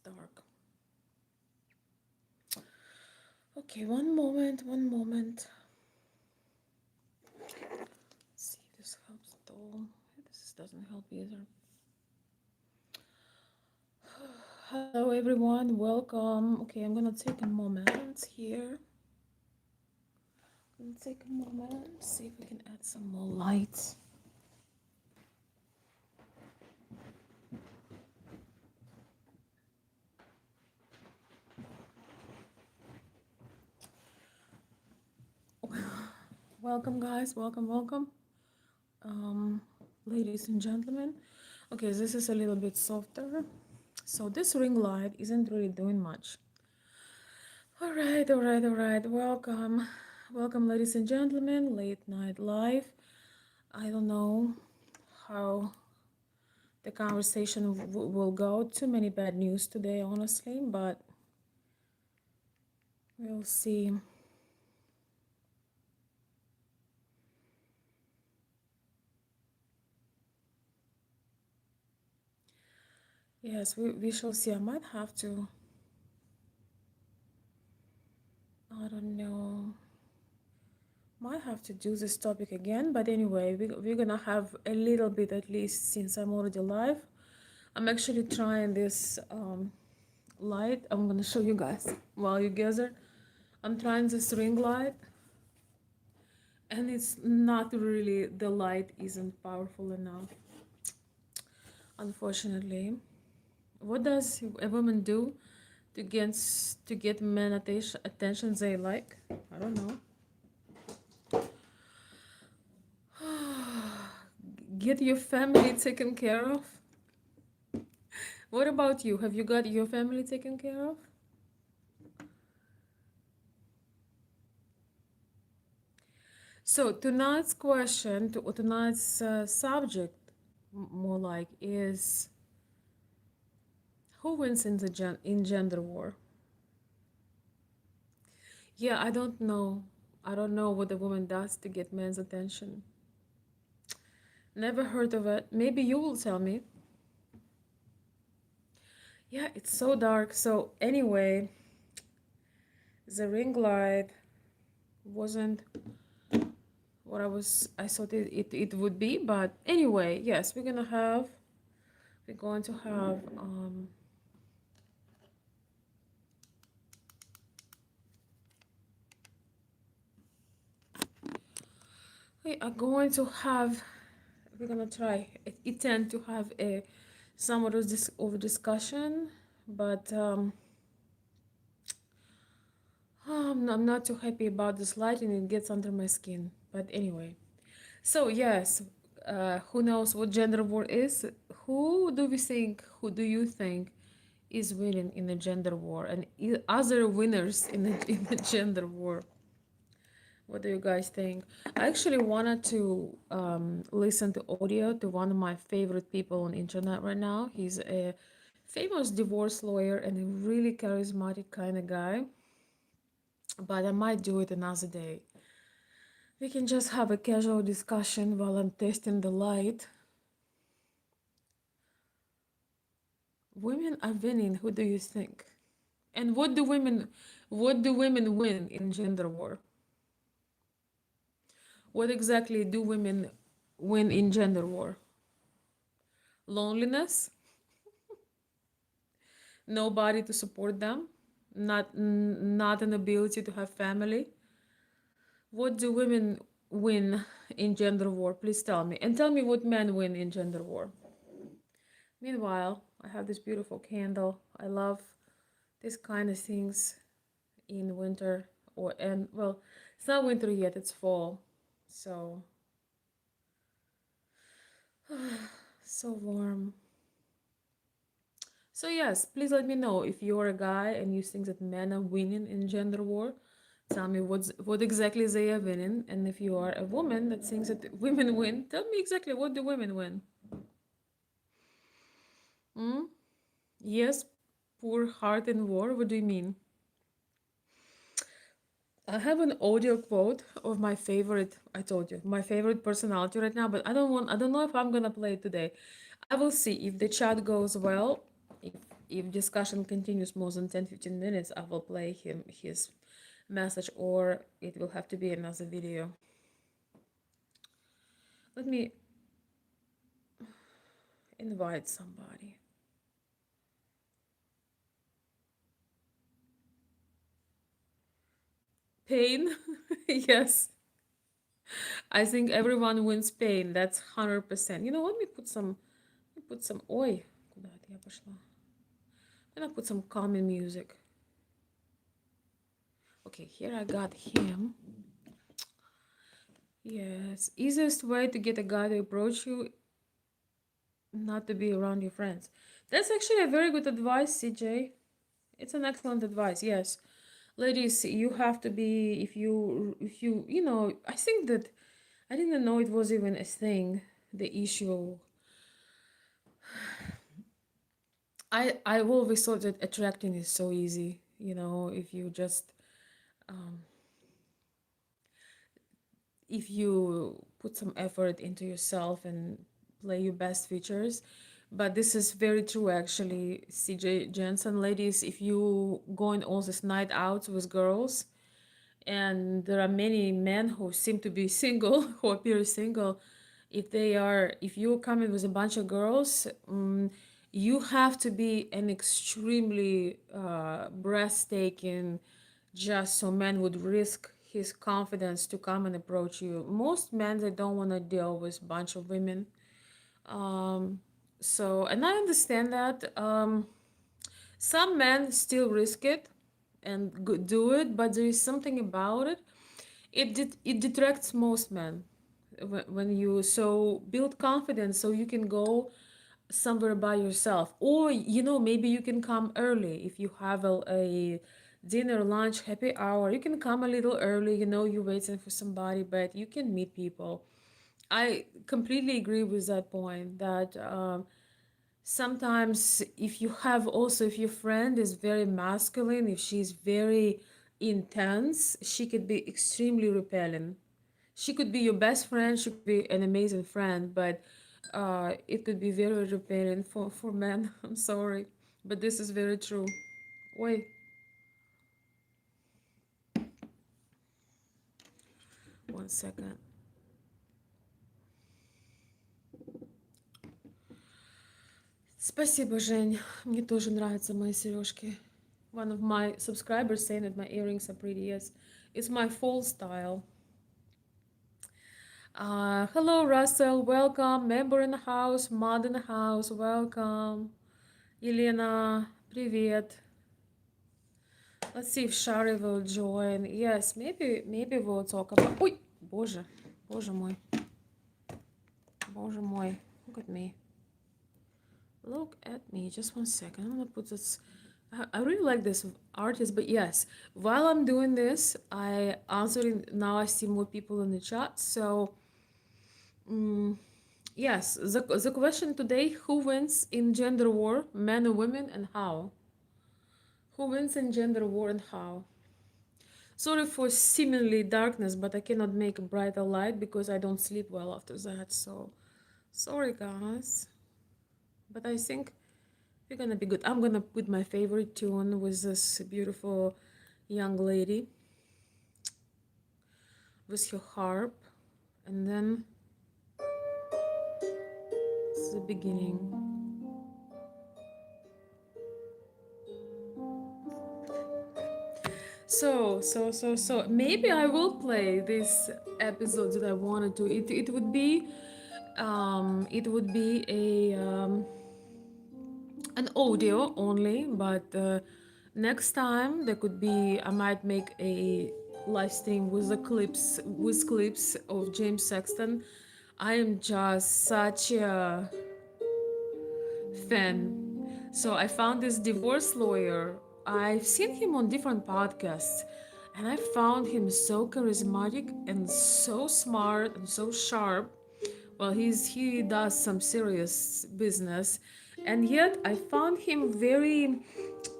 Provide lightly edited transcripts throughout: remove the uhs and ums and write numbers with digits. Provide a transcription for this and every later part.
dark. Okay, one moment. Let's see if this helps at all. This doesn't help either. Hello everyone, welcome. Okay, I'm gonna take a moment here. I'm gonna take a moment, see if we can add some more light. Welcome guys, welcome. Um, Ladies and gentlemen. Okay, this is a little bit softer. So this ring light isn't really doing much. All right. Welcome, ladies and gentlemen. Late night live. I don't know how the conversation will go. Too many bad news today, honestly, but we'll see. Yes, we shall see. I might have to, I don't know, might have to do this topic again, but anyway, we're gonna have a little bit at least since I'm already live. I'm actually trying this light. I'm gonna show you guys while you gather. I'm trying this ring light, and it's not really, the light isn't powerful enough, unfortunately. What does a woman do to get men attention they like? I don't know. Get your family taken care of. What about you? Have you got your family taken care of? So tonight's question, tonight's subject, more like, is who wins in in gender war? Yeah, I don't know. I don't know what a woman does to get men's attention. Never heard of it. Maybe you will tell me. Yeah, it's so dark. So anyway, the ring light wasn't what I thought it would be, but anyway, yes, we're going to have we are going to have we're gonna try it tend to have a somewhat of this over discussion, but I'm not too happy about this light and it gets under my skin. But anyway, so yes, who knows what gender war is? Who do you think is winning in the gender war, and other winners in the in the gender war? What do you guys think? I actually wanted to listen to audio to one of my favorite people on internet right now. He's a famous divorce lawyer and a really charismatic kind of guy. But I might do it another day. We can just have a casual discussion while I'm testing the light. Women are winning. Who do you think? And what do women win in gender war? What exactly do women win in gender war? Loneliness, nobody to support them, not an ability to have family. What do women win in gender war? Please tell me. And tell me what men win in gender war. Meanwhile, I have this beautiful candle. I love this kind of things in winter, or and well, it's not winter yet, it's fall. So so warm. So yes, please let me know if you're a guy and you think that men are winning in gender war. Tell me what exactly they are winning, and if you are a woman that thinks that women win, tell me exactly what do women win. Hmm? Yes, poor heart in war. What do you mean? I have an audio quote of my favorite, I told you, my favorite personality right now, but I don't know if I'm gonna play it today. I will see if the chat goes well. if discussion continues more than 10-15 minutes, I will play him his message, or it will have to be another video. Let me invite somebody. Pain. Yes, I think everyone wins pain. That's 100%. Let me put some ой, куда это я пошла? I'm gonna put some calming music. Okay, here I got him. Yes, easiest way to get a guy to approach you, not to be around your friends. That's actually a very good advice, CJ. It's an excellent advice. Yes, ladies, you have to be, if you I think that I didn't know it was even a thing. The issue. I've always thought that attracting is so easy. If you just if you put some effort into yourself and play your best features. But this is very true, actually, CJ Jensen. Ladies, if you go on all these night outs with girls, and there are many men who seem to be single, who appear single, if you're coming with a bunch of girls, you have to be an extremely breathtaking, just so man would risk his confidence to come and approach you. Most men, they don't want to deal with a bunch of women. And I understand that. Some men still risk it and do it, but there is something about it. It detracts most men when you so build confidence so you can go somewhere by yourself, or maybe you can come early if you have a dinner, lunch, happy hour. You can come a little early. You're waiting for somebody, but you can meet people. I completely agree with that point that sometimes if your friend is very masculine, if she's very intense, she could be extremely repelling. She could be your best friend, she could be an amazing friend, but it could be very repelling for men. I'm sorry, but this is very true. Wait, one second. Спасибо, Жень. Мне тоже нравятся мои сережки. One of my subscribers saying that my earrings are pretty. Yes, it's my fall style. Hello, Russell. Welcome. Member in the house. Mod in the house. Welcome. Елена, привет. Let's see if Shari will join. Yes, maybe we'll talk about. Ой, боже, боже мой, боже мой. Look at me. Look at me. Just one second. I'm gonna put this. I really like this artist, but yes, while I'm doing this, I answering now. I see more people in the chat. So, yes, the question today: who wins in gender war, men or women, and how? Who wins in gender war and how? Sorry for seemingly darkness, but I cannot make a brighter light because I don't sleep well after that. So, sorry, guys. But I think we're gonna be good. I'm gonna put my favorite tune with this beautiful young lady with her harp, and then it's the beginning. So maybe I will play this episode that I wanted to. It would be a an audio only, but next time there could be I might make a live stream with clips of James Sexton. I am just such a fan. So I found this divorce lawyer. I've seen him on different podcasts, and I found him so charismatic and so smart and so sharp. Well, he does some serious business, and yet I found him very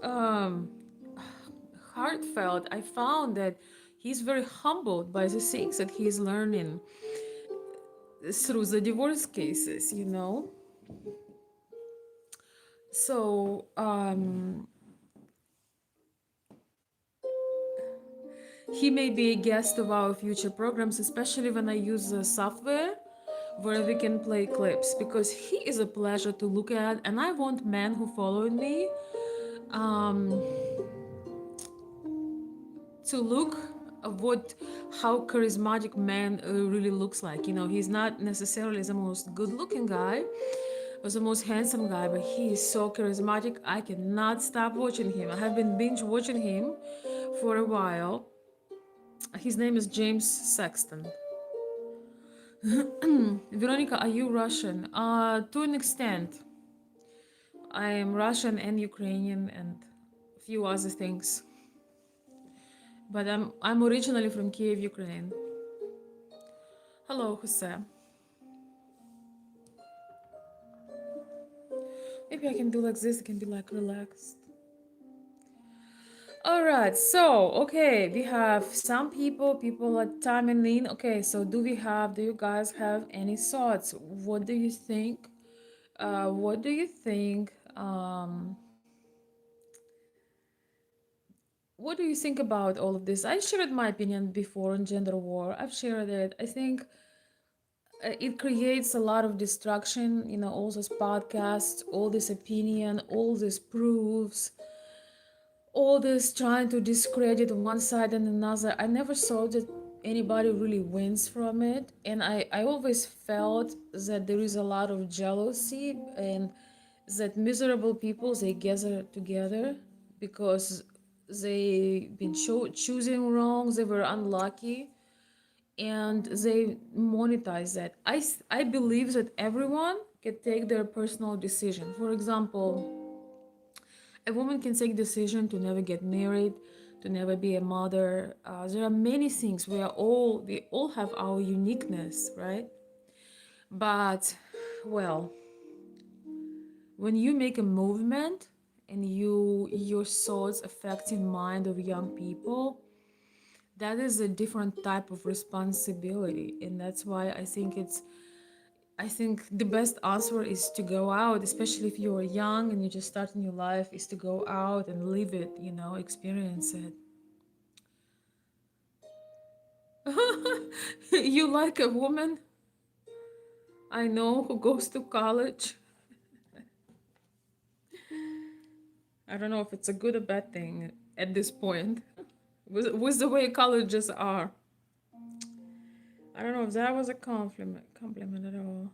um, heartfelt. I found that he's very humbled by the things that he's learning through the divorce cases. So he may be a guest of our future programs, especially when I use the software where we can play clips, because he is a pleasure to look at, and I want men who follow me um, to look of what how charismatic man really looks like. You know, he's not necessarily the most good-looking guy or the most handsome guy, but he is so charismatic. I cannot stop watching him. I have been binge watching him for a while. His name is James Sexton. Veronica, are you Russian? To an extent. I am Russian and Ukrainian and a few other things. But I'm originally from Kiev, Ukraine. Hello, Jose. Maybe I can do like this, it can be like relaxed. Alright, so okay, we have some people are timing in. Okay, so do you guys have any thoughts? What do you think? What do you think? What do you think about all of this? I shared my opinion before on gender war. I've shared it. I think it creates a lot of distraction, you know, all those podcasts, all this opinion, all these proofs, all this trying to discredit one side and another. I never saw that anybody really wins from it. And I always felt that there is a lot of jealousy and that miserable people they gather together because they been choosing wrong, they were unlucky, and they monetize that. I believe that everyone can take their personal decision. For example, a woman can take decision to never get married, to never be a mother. There are many things. We all have our uniqueness, right? But well, when you make a movement and your thoughts affecting mind of young people, that is a different type of responsibility, and that's why I think the best answer is to go out, especially if you're young and you're just starting your life, is to go out and live it, experience it. You like a woman I know who goes to college. I don't know if it's a good or bad thing at this point. With the way colleges are. I don't know if that was a compliment at all.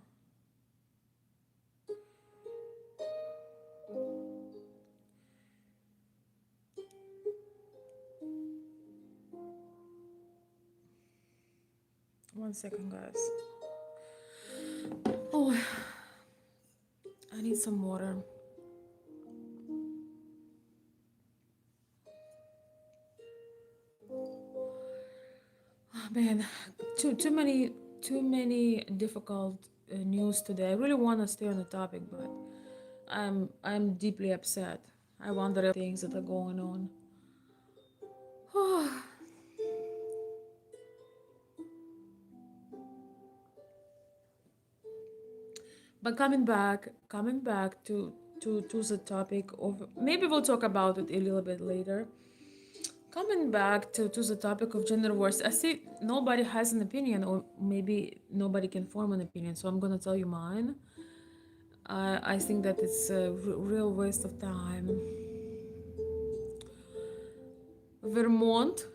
One second, guys. Oh, I need some water. Oh, man, too many difficult news today. I really want to stay on the topic, but I'm deeply upset. I wonder if things that are going on. But coming back to the topic of, maybe we'll talk about it a little bit later. Coming back to the topic of gender wars, I see nobody has an opinion, or maybe nobody can form an opinion. So I'm gonna tell you mine. I think that it's a real waste of time. Vermont,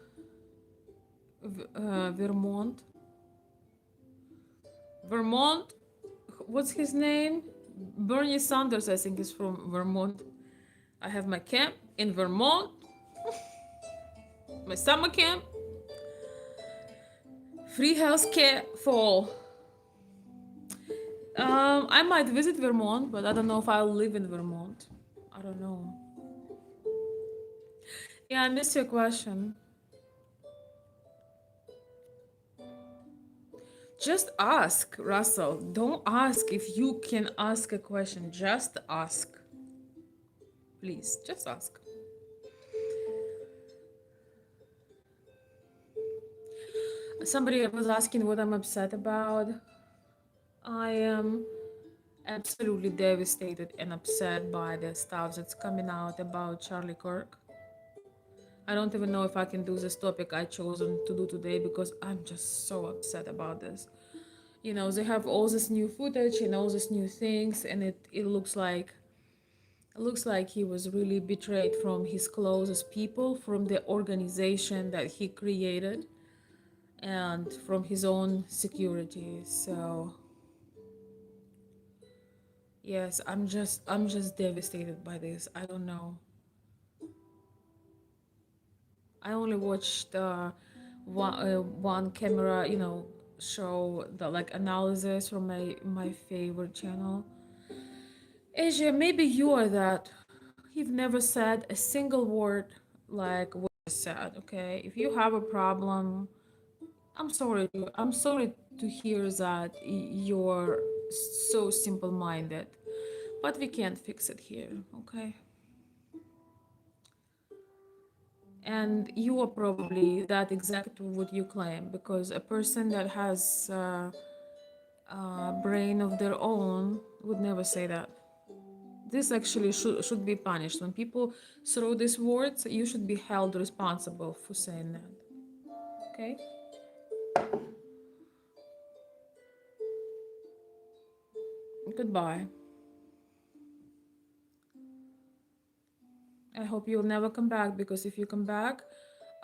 Vermont, Vermont. What's his name? Bernie Sanders, I think, is from Vermont. I have my camp in Vermont, my summer camp, free health care for all. I might visit Vermont, but I don't know if I'll live in Vermont. I don't know. Yeah, I missed your question. Just ask, Russell. Don't ask if you can ask a question. Just ask. Please, just ask. Somebody was asking what I'm upset about. I am. absolutely devastated and upset by the stuff that's coming out about Charlie Kirk. I don't even know if I can do this topic I chosen to do today because I'm just so upset about this. You know, they have all this new footage and all these new things, and it looks like he was really betrayed from his closest people, from the organization that he created, and from his own security. So yes, I'm just devastated by this. I don't know. I only watched one camera, show the like analysis from my favorite channel. Asia, maybe you are that. You've never said a single word like what I said. Okay, if you have a problem, I'm sorry to hear that you're so simple-minded, but we can't fix it here. Okay, and you are probably that exactly what you claim because a person that has a brain of their own would never say that. This actually should be punished. When people throw these words, you should be held responsible for saying that. Okay? Goodbye. I hope you'll never come back because if you come back,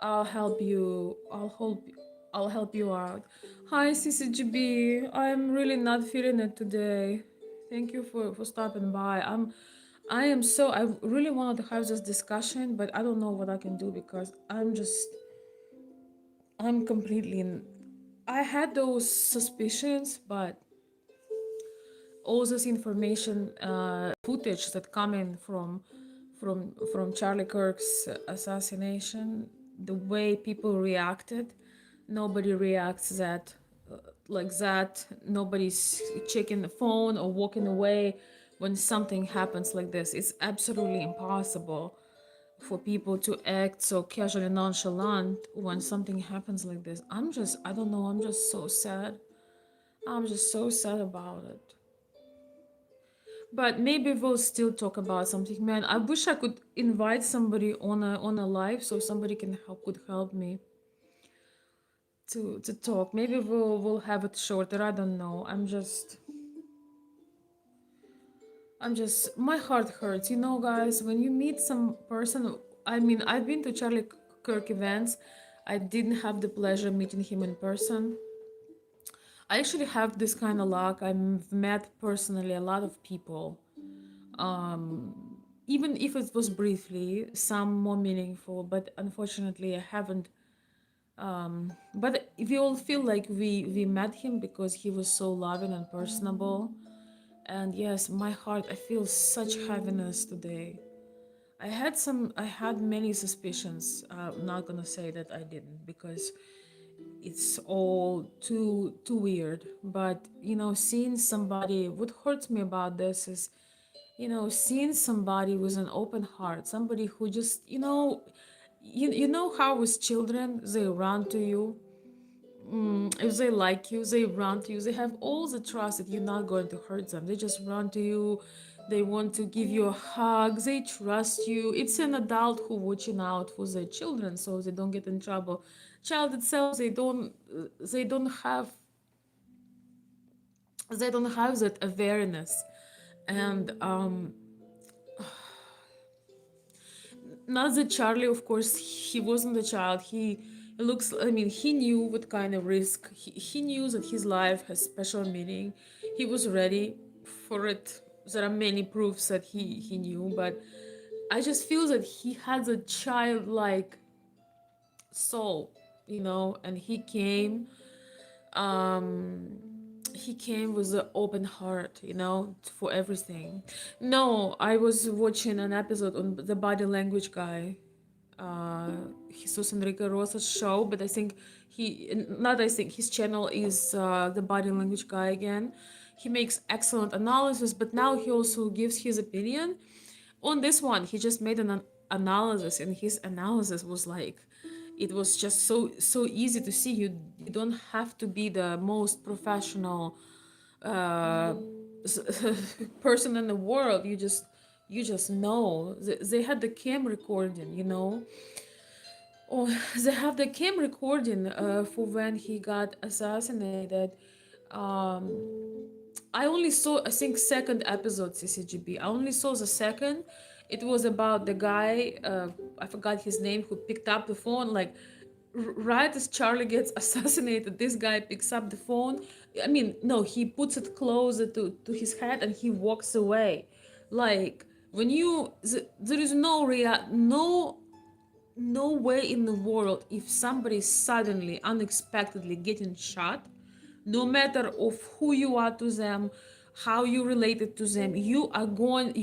I'll help you. I'll help you out. Hi CCGB. I'm really not feeling it today. Thank you for stopping by. I really wanted to have this discussion, but I don't know what I can do because I'm completely I had those suspicions, but all this information, footage that coming from Charlie Kirk's assassination, the way people reacted, nobody reacts that like that. Nobody's checking the phone or walking away when something happens like this. It's absolutely impossible for people to act so casually nonchalant when something happens like this. I don't know, I'm just so sad. I'm just so sad about it. But maybe we'll still talk about something, man. I wish I could invite somebody on a live so somebody could help me to talk. Maybe we'll have it shorter. I don't know. I'm just my heart hurts. You know, guys, when you meet some person, I mean, I've been to Charlie Kirk events. I didn't have the pleasure meeting him in person. I actually have this kind of luck. I've met personally a lot of people, um, even if it was briefly, some more meaningful, but unfortunately, I haven't. But we all feel like we met him because he was so loving and personable. And yes, my heart, I feel such heaviness today. I had many suspicions. I'm not gonna say that I didn't because it's all too weird. But seeing somebody, what hurts me about this is, seeing somebody with an open heart, somebody who just, you know how with children they run to you. If they like you, they run to you. They have all the trust that you're not going to hurt them. They just run to you. They want to give you a hug. They trust you. It's an adult who watching out for their children so they don't get in trouble. Child itself, they don't have that awareness. And not that Charlie, of course, he wasn't a child. He knew what kind of risk. He knew that his life has special meaning. He was ready for it. There are many proofs that he knew, but I just feel that he had a childlike soul, and um, he came with an open heart, for everything. No, I was watching an episode on the body language guy, uh, Jesus Enrique Rosa's show, but I think his channel is the body language guy again. He makes excellent analysis, but now he also gives his opinion on this one. He just made an analysis, and his analysis was like, it was just so easy to see. You don't have to be the most professional person in the world. You just know. They had the cam recording, you know. Oh, they have the cam recording for when he got assassinated. Um, I only saw, I think, second episode CCGB. I only saw the second. It was about the guy, I forgot his name, who picked up the phone. Like, right as Charlie gets assassinated, this guy picks up the phone. I mean, no, he puts it closer to his head and he walks away. Like, when there is no way in the world if somebody suddenly unexpectedly getting shot, no matter of who you are to them, how you related to them, you're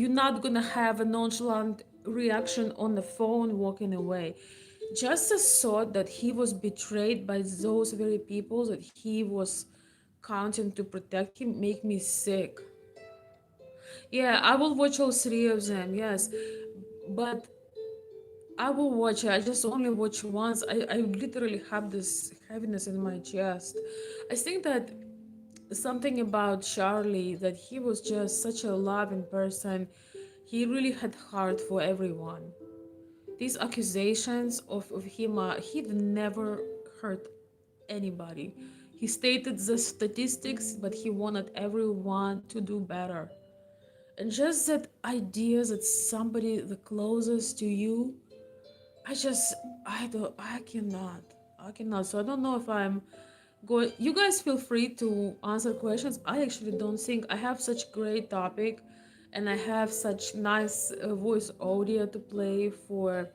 not gonna have a nonchalant reaction on the phone walking away. Just the thought that he was betrayed by those very people that he was counting to protect him make me sick. Yeah, I will watch all three of them, yes, but I will watch it. I just only watch once. I literally have this heaviness in my chest. I think that something about Charlie, that he was just such a loving person. He really had heart for everyone. These accusations of him, he'd never hurt anybody. He stated the statistics, but he wanted everyone to do better. And just that idea that somebody the closest to you, I just, I don't, I cannot. So I don't know if I'm going. You guys feel free to answer questions. I actually don't think I have such great topic, and I have such nice voice audio to play for.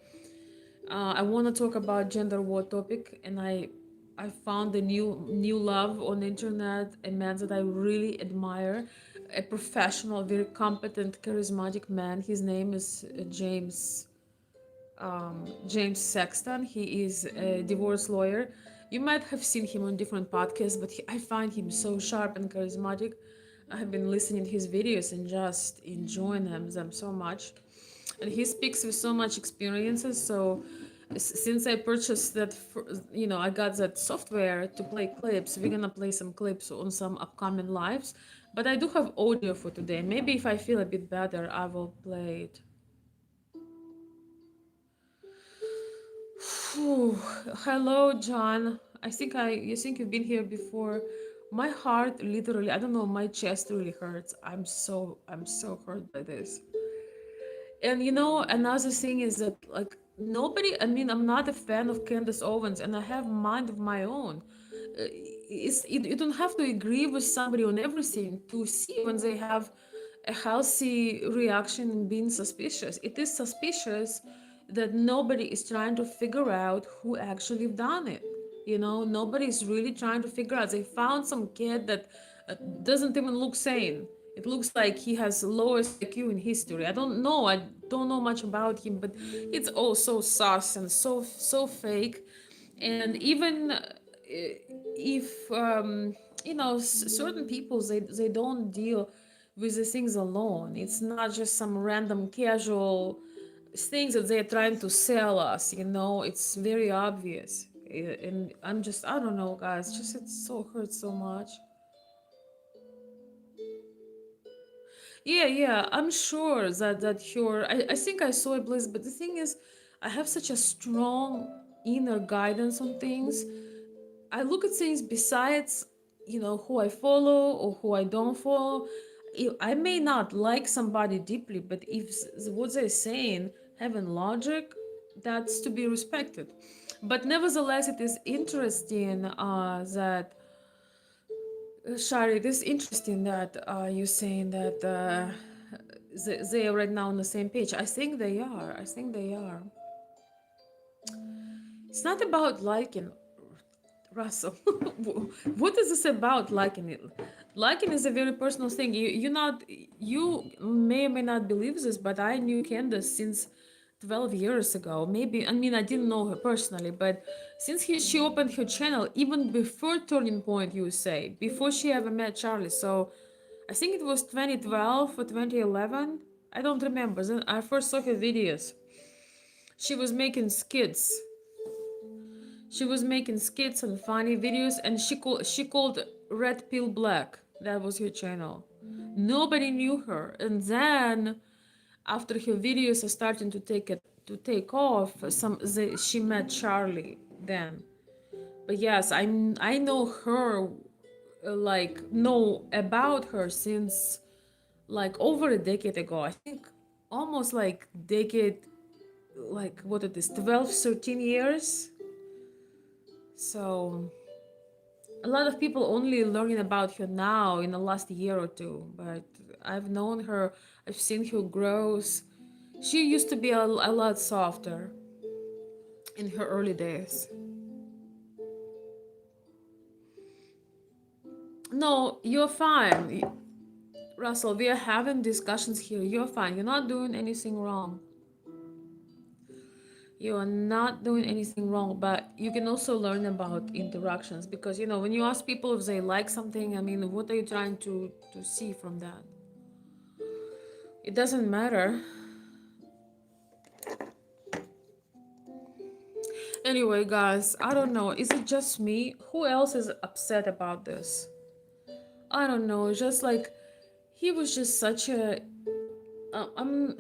I want to talk about gender war topic, and I found a new love on the internet, a man that I really admire, a professional, very competent, charismatic man. His name is James Sexton. He is a divorce lawyer. You might have seen him on different podcasts, but I find him so sharp and charismatic. I have been listening to his videos and just enjoying them so much. And he speaks with so much experiences. So since I purchased that, I got that software to play clips. We're gonna play some clips on some upcoming lives. But I do have audio for today. Maybe if I feel a bit better, I will play it. Phew. Hello, John. You think you've been here before. My heart literally, I don't know, my chest really hurts. I'm so hurt by this. And another thing is that, like, nobody, I mean, I'm not a fan of Candace Owens and I have mind of my own. You don't have to agree with somebody on everything to see when they have a healthy reaction and being suspicious. It is suspicious that nobody is trying to figure out who actually done it. Nobody is really trying to figure out. They found some kid that doesn't even look sane. It looks like he has lowest IQ in history. I don't know. I don't know much about him, but it's all so sus and so fake. And even if certain people, they don't deal with the things alone. It's not just some random casual things that they're trying to sell us. It's very obvious. And I don't know, guys, just it so hurts so much. Yeah, I'm sure that her. I think I saw a bliss, but the thing is, I have such a strong inner guidance on things. I look at things besides, who I follow or who I don't follow. I may not like somebody deeply, but if what they're saying having logic, that's to be respected. But nevertheless, it is interesting that Shari, it is interesting that you're saying that they are right now on the same page. I think they are. I think they are. It's not about liking, Russell. What is this about liking it? Liking is a very personal thing. You may or may not believe this, but I knew Candace since 12 years ago. Maybe, I mean, I didn't know her personally, but since she opened her channel, even before Turning Point USA, before she ever met Charlie. So I think it was 2012 or 2011. I don't remember. Then I first saw her videos. She was making skits. She was making skits and funny videos, and she called Red Pill Black. That was her channel. Nobody knew her. And then after her videos are starting to take off, she met Charlie then. But yes, I know her, like know about her since like over a decade ago. I think almost like decade, like what it is, 12, 13 years. So a lot of people only learning about her now in the last year or two, but I've known her, I've seen her growth. She used to be a lot softer in her early days. No, you're fine, Russell. We are having discussions here. You're fine. You're not doing anything wrong. You are not doing anything wrong, but you can also learn about interactions because when you ask people if they like something, I mean, what are you trying to see from that? It doesn't matter. Anyway, guys, I don't know. Is it just me? Who else is upset about this? I don't know. It's just like he was just such a. I'm.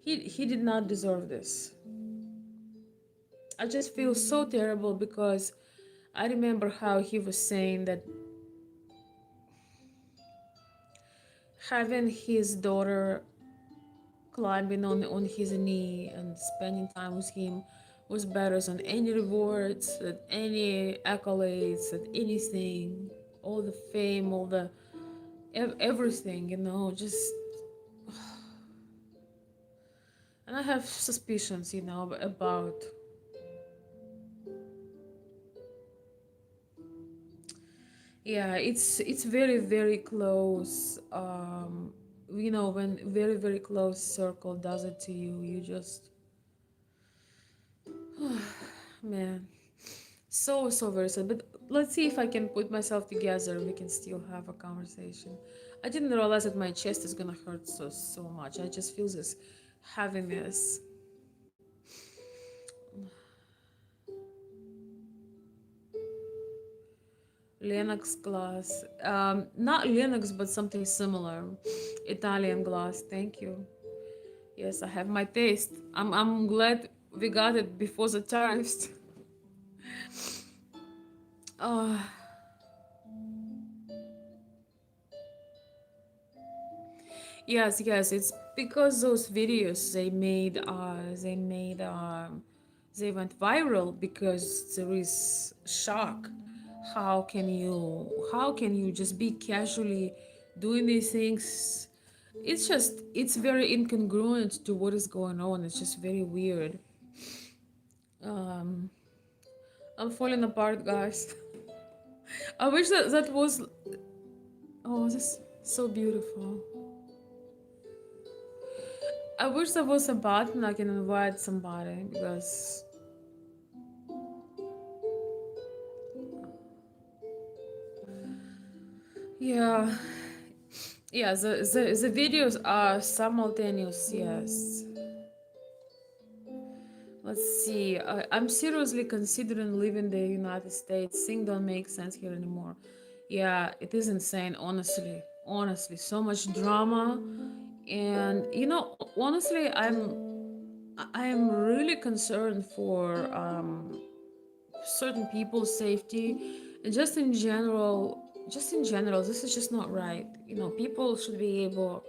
He did not deserve this. I just feel so terrible because I remember how he was saying that having his daughter climbing on his knee and spending time with him was better than any rewards, than any accolades, than anything, all the fame, all the everything, just. And I have suspicions, about. Yeah, it's very very close. When very very close circle does it to you, you just man, so very sad. But let's see if I can put myself together. We can still have a conversation. I didn't realize that my chest is gonna hurt so much. I just feel this heaviness. Linux glass, not Linux, but something similar. Italian glass. Thank you. Yes, I have my taste. I'm glad we got it before the tariffs. Oh, yes. It's because those videos they went viral because there is shock. How can you just be casually doing these things? It's very incongruent to what is going on. It's just very weird. Um, I'm falling apart, guys. I wish that was. Oh, this is so beautiful. I wish there was a button I can invite somebody because yeah, yeah. The videos are simultaneous. Yes. Let's see. I'm seriously considering leaving the United States. Things don't make sense here anymore. Yeah, it is insane. Honestly, so much drama, and honestly, I'm really concerned for certain people's safety, and just in general, this is just not right. People should be able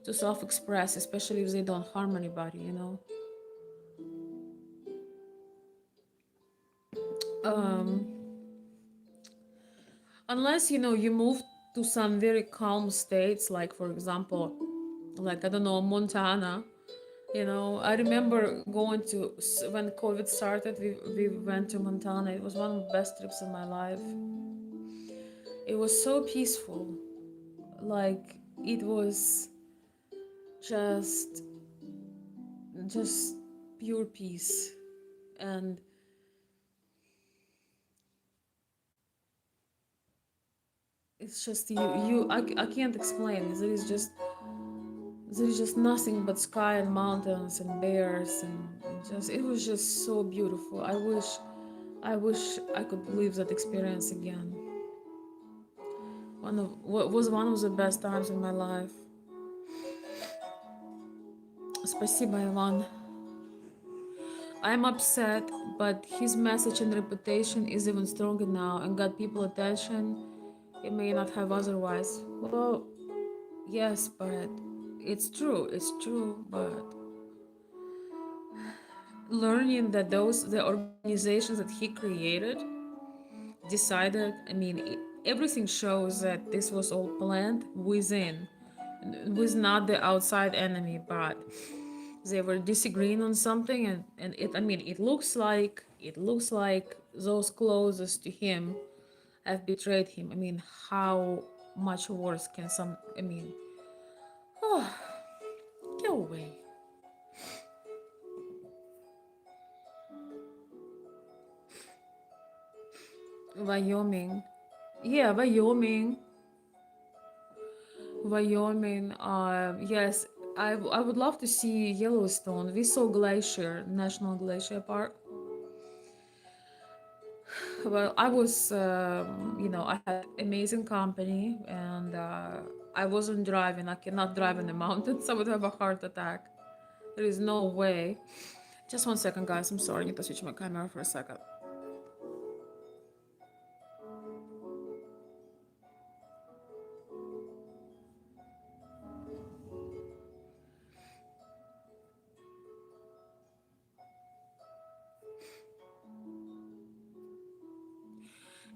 to self-express, especially if they don't harm anybody. um unless you move to some very calm states, like for example, like I don't know, Montana. I remember going to when COVID started. We went to Montana. It was one of the best trips of my life. It was so peaceful. Like it was just just pure peace. And it's just I can't explain. There is just nothing but sky and mountains and bears, and just it was just so beautiful. I wish I could live that experience again. One of what was one of the best times in my life. Спасибо, Ivan. I'm upset, but his message and reputation is even stronger now and got people attention it may not have otherwise. Well, yes, but it's true, but learning that the organizations that he created decided, everything shows that this was all planned within, was not the outside enemy, but they were disagreeing on something, and it looks like those closest to him have betrayed him. How much worse can some? Oh, go away. Wyoming. Yeah, Wyoming. Wyoming. Yes, I would love to see Yellowstone. We saw Glacier, National Glacier Park. Well, I was, I had amazing company, and I wasn't driving. I cannot drive in the mountains. I would have a heart attack. There is no way. Just 1 second, guys. I'm sorry. I need to switch my camera for a second.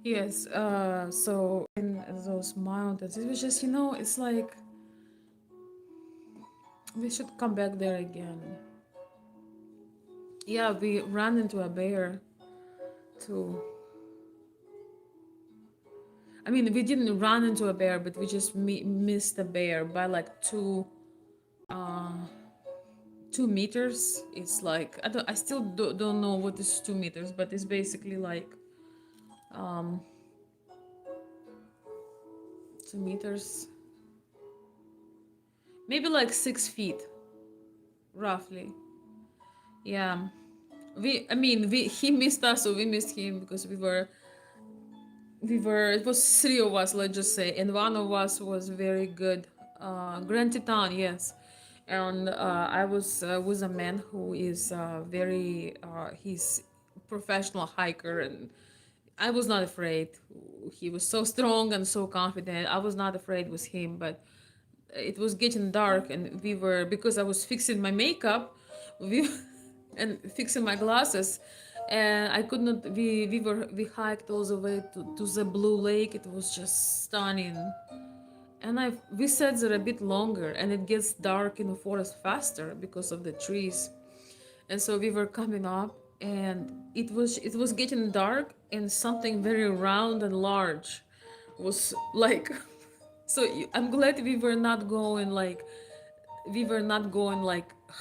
Yes, so in those mountains, it was just, it's like we should come back there again. Yeah, we ran into a bear too. We didn't run into a bear, but we just missed a bear by like 2 meters. It's like I still don't know what is 2 meters, but it's basically like um 2 meters, maybe like 6 feet, roughly. Yeah. He missed us, so we missed him because it was three of us, let's just say, and one of us was very good. Grand Titan, yes. And I was with a man who is he's professional hiker, and I was not afraid. He was so strong and so confident. I was not afraid with him, but it was getting dark, and because I was fixing my makeup, we and fixing my glasses, and I could not. We hiked all the way to the Blue Lake. It was just stunning, and we sat there a bit longer, and it gets dark in the forest faster because of the trees, and so we were coming up, and it was getting dark, and something very round and large was like. So I'm glad we were not going like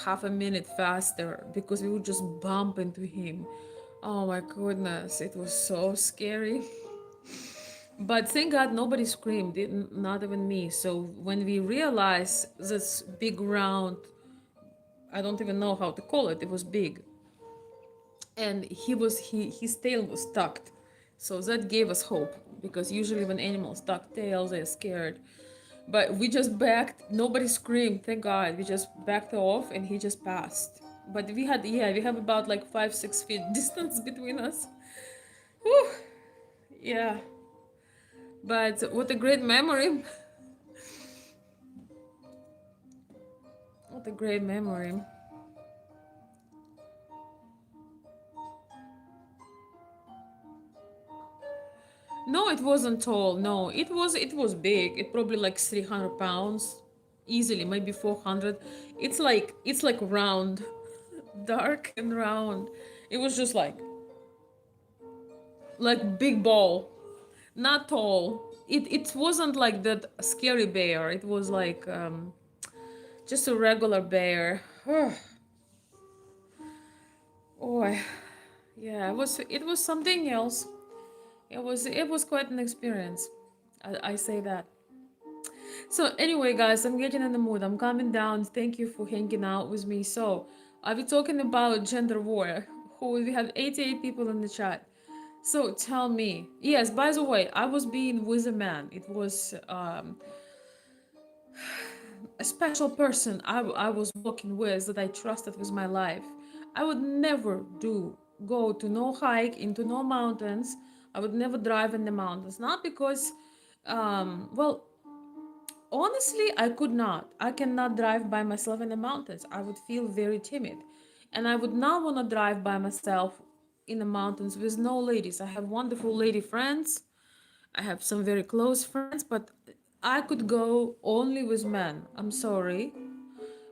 half a minute faster because we would just bump into him. Oh my goodness, it was so scary. But thank God nobody screamed, not even me. So when we realized this big round, I don't even know how to call it. It was big, and his tail was tucked, so that gave us hope because usually when animals tuck tails, they're scared. But we just backed. Nobody screamed. Thank God. We just backed off, and he just passed. But we have about like 5-6 feet distance between us. Whew. Yeah. But what a great memory. What a great memory. No, it wasn't tall. No, it was big. It probably like 300 pounds, easily, maybe 400. It's like round, dark and round. It was just like big ball, not tall. It wasn't like that scary bear. It was like just a regular bear. Oh, yeah, it was something else. It was quite an experience. I say that. So anyway, guys, I'm getting in the mood. I'm coming down. Thank you for hanging out with me. So I'll be talking about gender war. Who we have 88 people in the chat. So tell me, yes, by the way, I was being with a man. It was a special person I was walking with that I trusted with my life. I would never go to no hike into no mountains. I would never drive in the mountains. Not because, well, honestly, I could not. I cannot drive by myself in the mountains. I would feel very timid. And I would not want to drive by myself in the mountains with no ladies. I have wonderful lady friends. I have some very close friends, but I could go only with men. I'm sorry.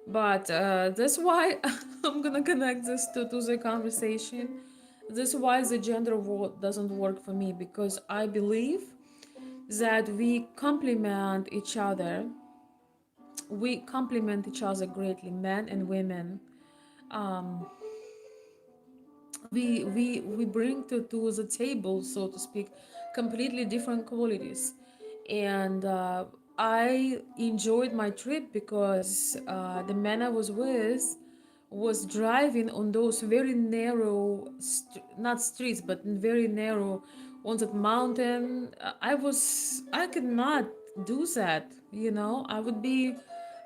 But that's why I'm gonna connect this to the conversation. This is why the gender war doesn't work for me because I believe that we complement each other greatly, men and women. Um, we bring to the table, so to speak, completely different qualities, and I enjoyed my trip because the man I was with was driving on those very narrow not streets but very narrow on that mountain. I could not do that, I would be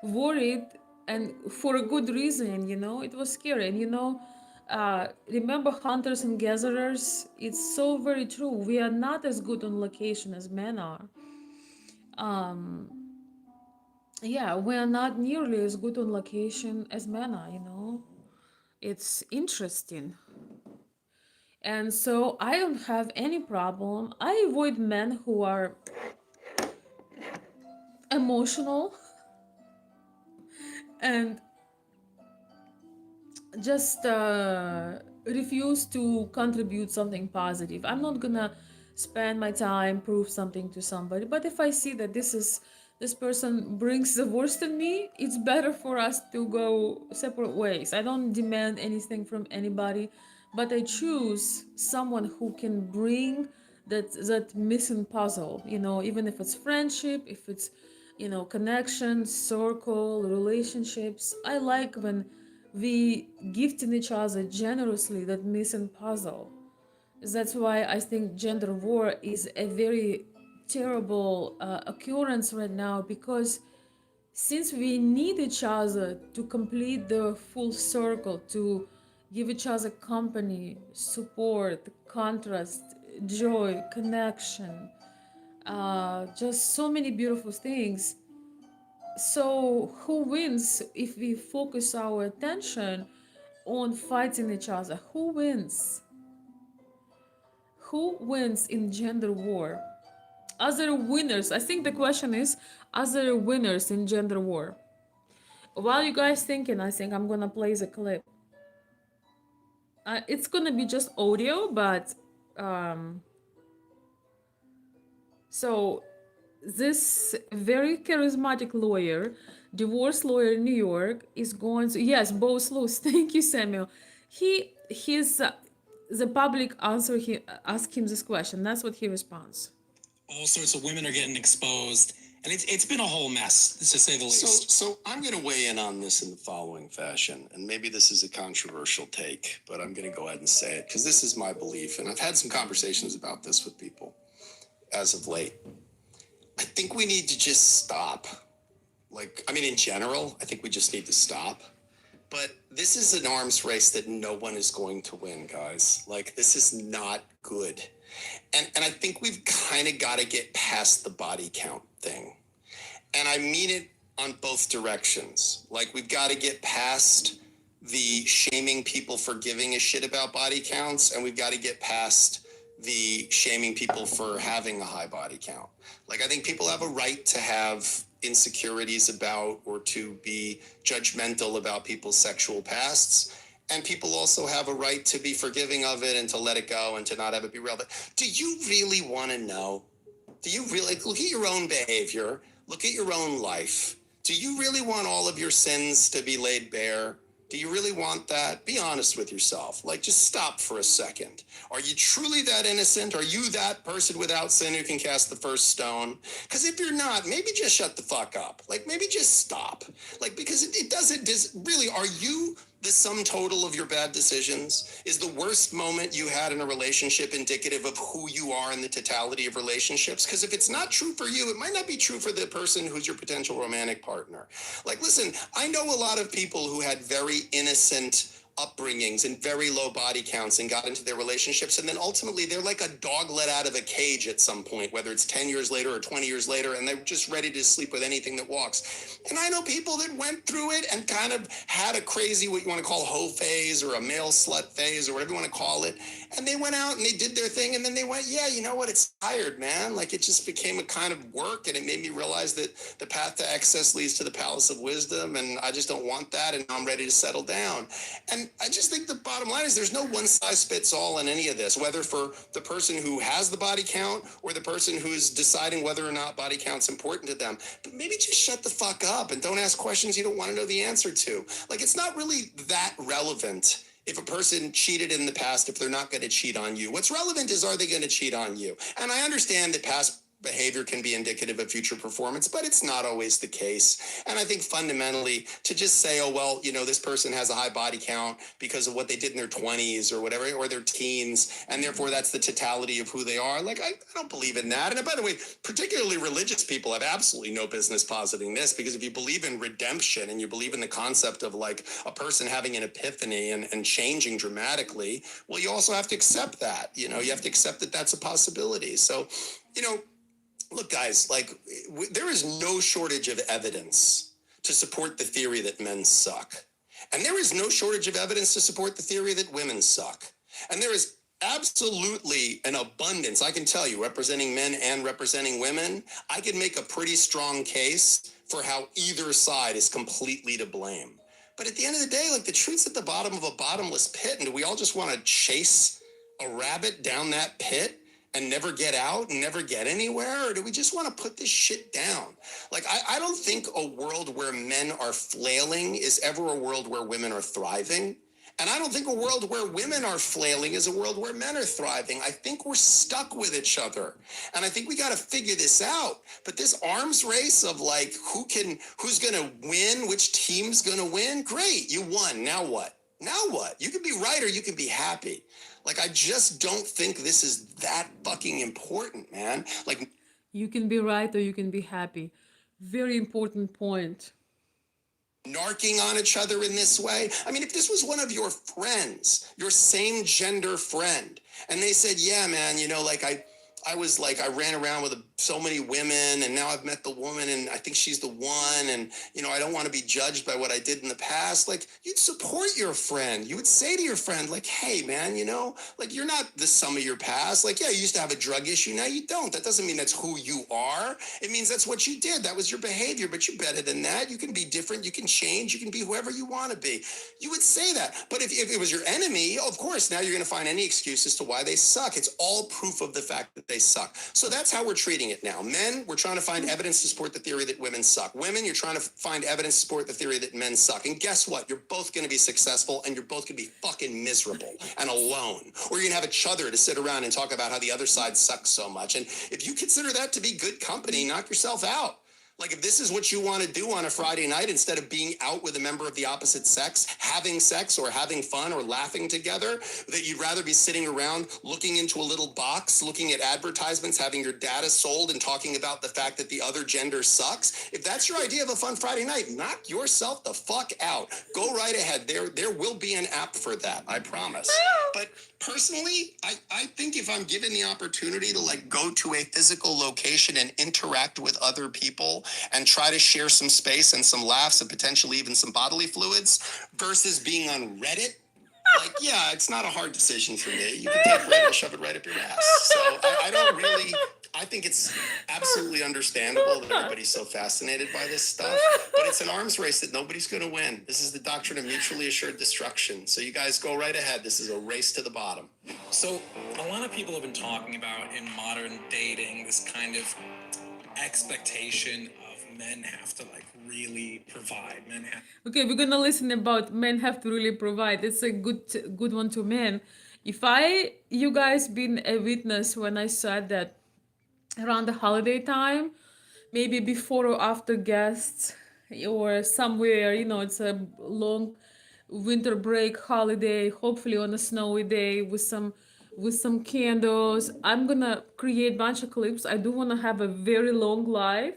worried, and for a good reason. It was scary. And remember hunters and gatherers, it's so very true. We are not as good on location as men are. um yeah, we are not nearly as good on location as men are. It's interesting. And so I don't have any problem. I avoid men who are emotional and just refuse to contribute something positive. I'm not gonna spend my time prove something to somebody. But if I see that this person brings the worst in me, it's better for us to go separate ways. I don't demand anything from anybody, but I choose someone who can bring that missing puzzle. Even if it's friendship, if it's connections, circle, relationships. I like when we gifting each other generously that missing puzzle. That's why I think gender war is a very terrible occurrence right now, because since we need each other to complete the full circle, to give each other company, support, contrast, joy, connection, just so many beautiful things. So, who wins if we focus our attention on fighting each other? Who wins? Who wins in gender war? Are there winners? I think the question is, are there winners in gender war? While you guys thinking, I think I'm gonna play the clip. It's gonna be just audio, but um, so this very charismatic lawyer, divorce lawyer in New York, is going to, yes, both laws. Thank you, Samuel. He's the public answer. He asked him this question. That's what he responds. All sorts of women are getting exposed, and it's been a whole mess, to say the least. So I'm going to weigh in on this in the following fashion, and maybe this is a controversial take, but I'm going to go ahead and say it because this is my belief, and I've had some conversations about this with people as of late. I think we need to just stop. In general, I think we just need to stop. But this is an arms race that no one is going to win, guys. This is not good. And I think we've kind of got to get past the body count thing. And I mean it on both directions. We've got to get past the shaming people for giving a shit about body counts, and we've got to get past the shaming people for having a high body count. I think people have a right to have insecurities about or to be judgmental about people's sexual pasts. And people also have a right to be forgiving of it and to let it go and to not have it be relevant. Do you really want to know? Do you really look at your own behavior? Look at your own life. Do you really want all of your sins to be laid bare? Do you really want that? Be honest with yourself. Just stop for a second. Are you truly that innocent? Are you that person without sin who can cast the first stone? Because if you're not, maybe just shut the fuck up. Maybe just stop. Because it doesn't, really, are you the sum total of your bad decisions? Is the worst moment you had in a relationship indicative of who you are in the totality of relationships? Because if it's not true for you, it might not be true for the person who's your potential romantic partner. Like, listen, I know a lot of people who had very innocent upbringings and very low body counts and got into their relationships, and then ultimately they're like a dog let out of a cage at some point, whether it's 10 years later or 20 years later, and they're just ready to sleep with anything that walks. And I know people that went through it and kind of had a crazy, what you want to call hoe phase or a male slut phase or whatever you want to call it, and they went out and they did their thing, and then they went, yeah, you know what, it's tired, man. Like, it just became a kind of work, and it made me realize that the path to excess leads to the palace of wisdom, and I just don't want that, and I'm ready to settle down. And I just think the bottom line is there's no one size fits all in any of this, whether for the person who has the body count or the person who's deciding whether or not body count's important to them. But maybe just shut the fuck up and don't ask questions you don't want to know the answer to. Like, it's not really that relevant if a person cheated in the past, if they're not going to cheat on you. What's relevant is, are they going to cheat on you? And I understand that past behavior can be indicative of future performance, but it's not always the case. And I think fundamentally to just say, oh, well, you know, this person has a high body count because of what they did in their 20s or whatever, or their teens, and therefore that's the totality of who they are. Like, I don't believe in that. And by the way, particularly religious people have absolutely no business positing this, because if you believe in redemption and you believe in the concept of like a person having an epiphany and changing dramatically, well, you also have to accept that. You know, you have to accept that that's a possibility. So, you know, look, guys, like, there is no shortage of evidence to support the theory that men suck. And there is no shortage of evidence to support the theory that women suck. And there is absolutely an abundance, I can tell you, representing men and representing women, I can make a pretty strong case for how either side is completely to blame. But at the end of the day, like, the truth's at the bottom of a bottomless pit. And do we all just want to chase a rabbit down that pit and never get out and never get anywhere? Or do we just want to put this shit down? Like, I don't think a world where men are flailing is ever a world where women are thriving. And I don't think a world where women are flailing is a world where men are thriving. I think we're stuck with each other. And I think we got to figure this out. But this arms race of like, who's going to win, which team's going to win? Great, you won. Now what? Now what? You can be right or you can be happy. Like, I just don't think this is that fucking important, man. Like, You can be right or you can be happy. Very important point. narking on each other in this way. I mean, if this was one of your friends, your same gender friend, and they said, yeah, man, you know, like, I ran around with so many women, and now I've met the woman, and I think she's the one, and, you know, I don't want to be judged by what I did in the past. Like, you'd support your friend. You would say to your friend, like, hey, man, you know, like, you're not the sum of your past. Like, yeah, you used to have a drug issue. Now you don't. That doesn't mean that's who you are. It means that's what you did. That was your behavior, but you're better than that. You can be different. You can change. You can be whoever you want to be. You would say that. But if it was your enemy, of course, now you're going to find any excuse as to why they suck. It's all proof of the fact that they suck. So that's how we're treating it now. Men, we're trying to find evidence to support the theory that women suck. Women, you're trying to find evidence to support the theory that men suck. And guess what? You're both going to be successful, and you're both going to be fucking miserable and alone. Or you're going to have each other to sit around and talk about how the other side sucks so much. And if you consider that to be good company, knock yourself out. Like, if this is what you want to do on a Friday night, instead of being out with a member of the opposite sex, having sex or having fun or laughing together, that you'd rather be sitting around looking into a little box, looking at advertisements, having your data sold, and talking about the fact that the other gender sucks. If that's your idea of a fun Friday night, knock yourself the fuck out. Go right ahead. There will be an app for that, I promise. But personally, I think if I'm given the opportunity to like go to a physical location and interact with other people and try to share some space and some laughs and potentially even some bodily fluids versus being on Reddit, like, yeah, it's not a hard decision for me. You can take Reddit and shove it right up your ass. So I don't really, I think it's absolutely understandable that everybody's so fascinated by this stuff, but it's an arms race that nobody's going to win. This is the doctrine of mutually assured destruction. So you guys go right ahead. This is a race to the bottom. So a lot of people have been talking about in modern dating this kind of expectation of men have to like really provide. Men have Okay, we're gonna listen about men have to really provide. It's a good one to men. If you guys been a witness when I said that around the holiday time, maybe before or after guests or somewhere, you know, it's a long winter break holiday, hopefully on a snowy day with some candles. I'm gonna create a bunch of clips. I do want to have a very long live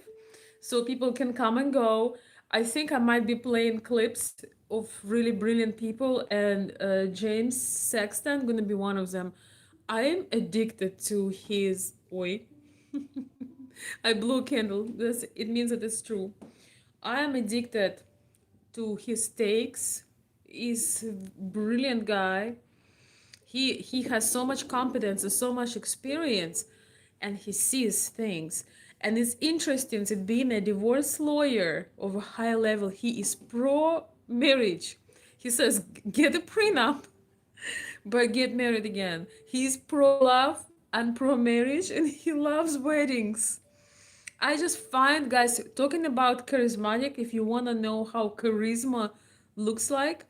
so people can come and go. I think I might be playing clips of really brilliant people, and James Sexton gonna be one of them. I am addicted to his oi. I blew a candle. This it means that it's true. I am addicted to his takes. He's a brilliant guy. He has so much competence and so much experience, and he sees things. And it's interesting that being a divorce lawyer of a high level, he is pro marriage. He says get a prenup, but get married again. He's pro love and pro marriage, and he loves weddings. I just find, guys, talking about charismatic, if you want to know how charisma looks like,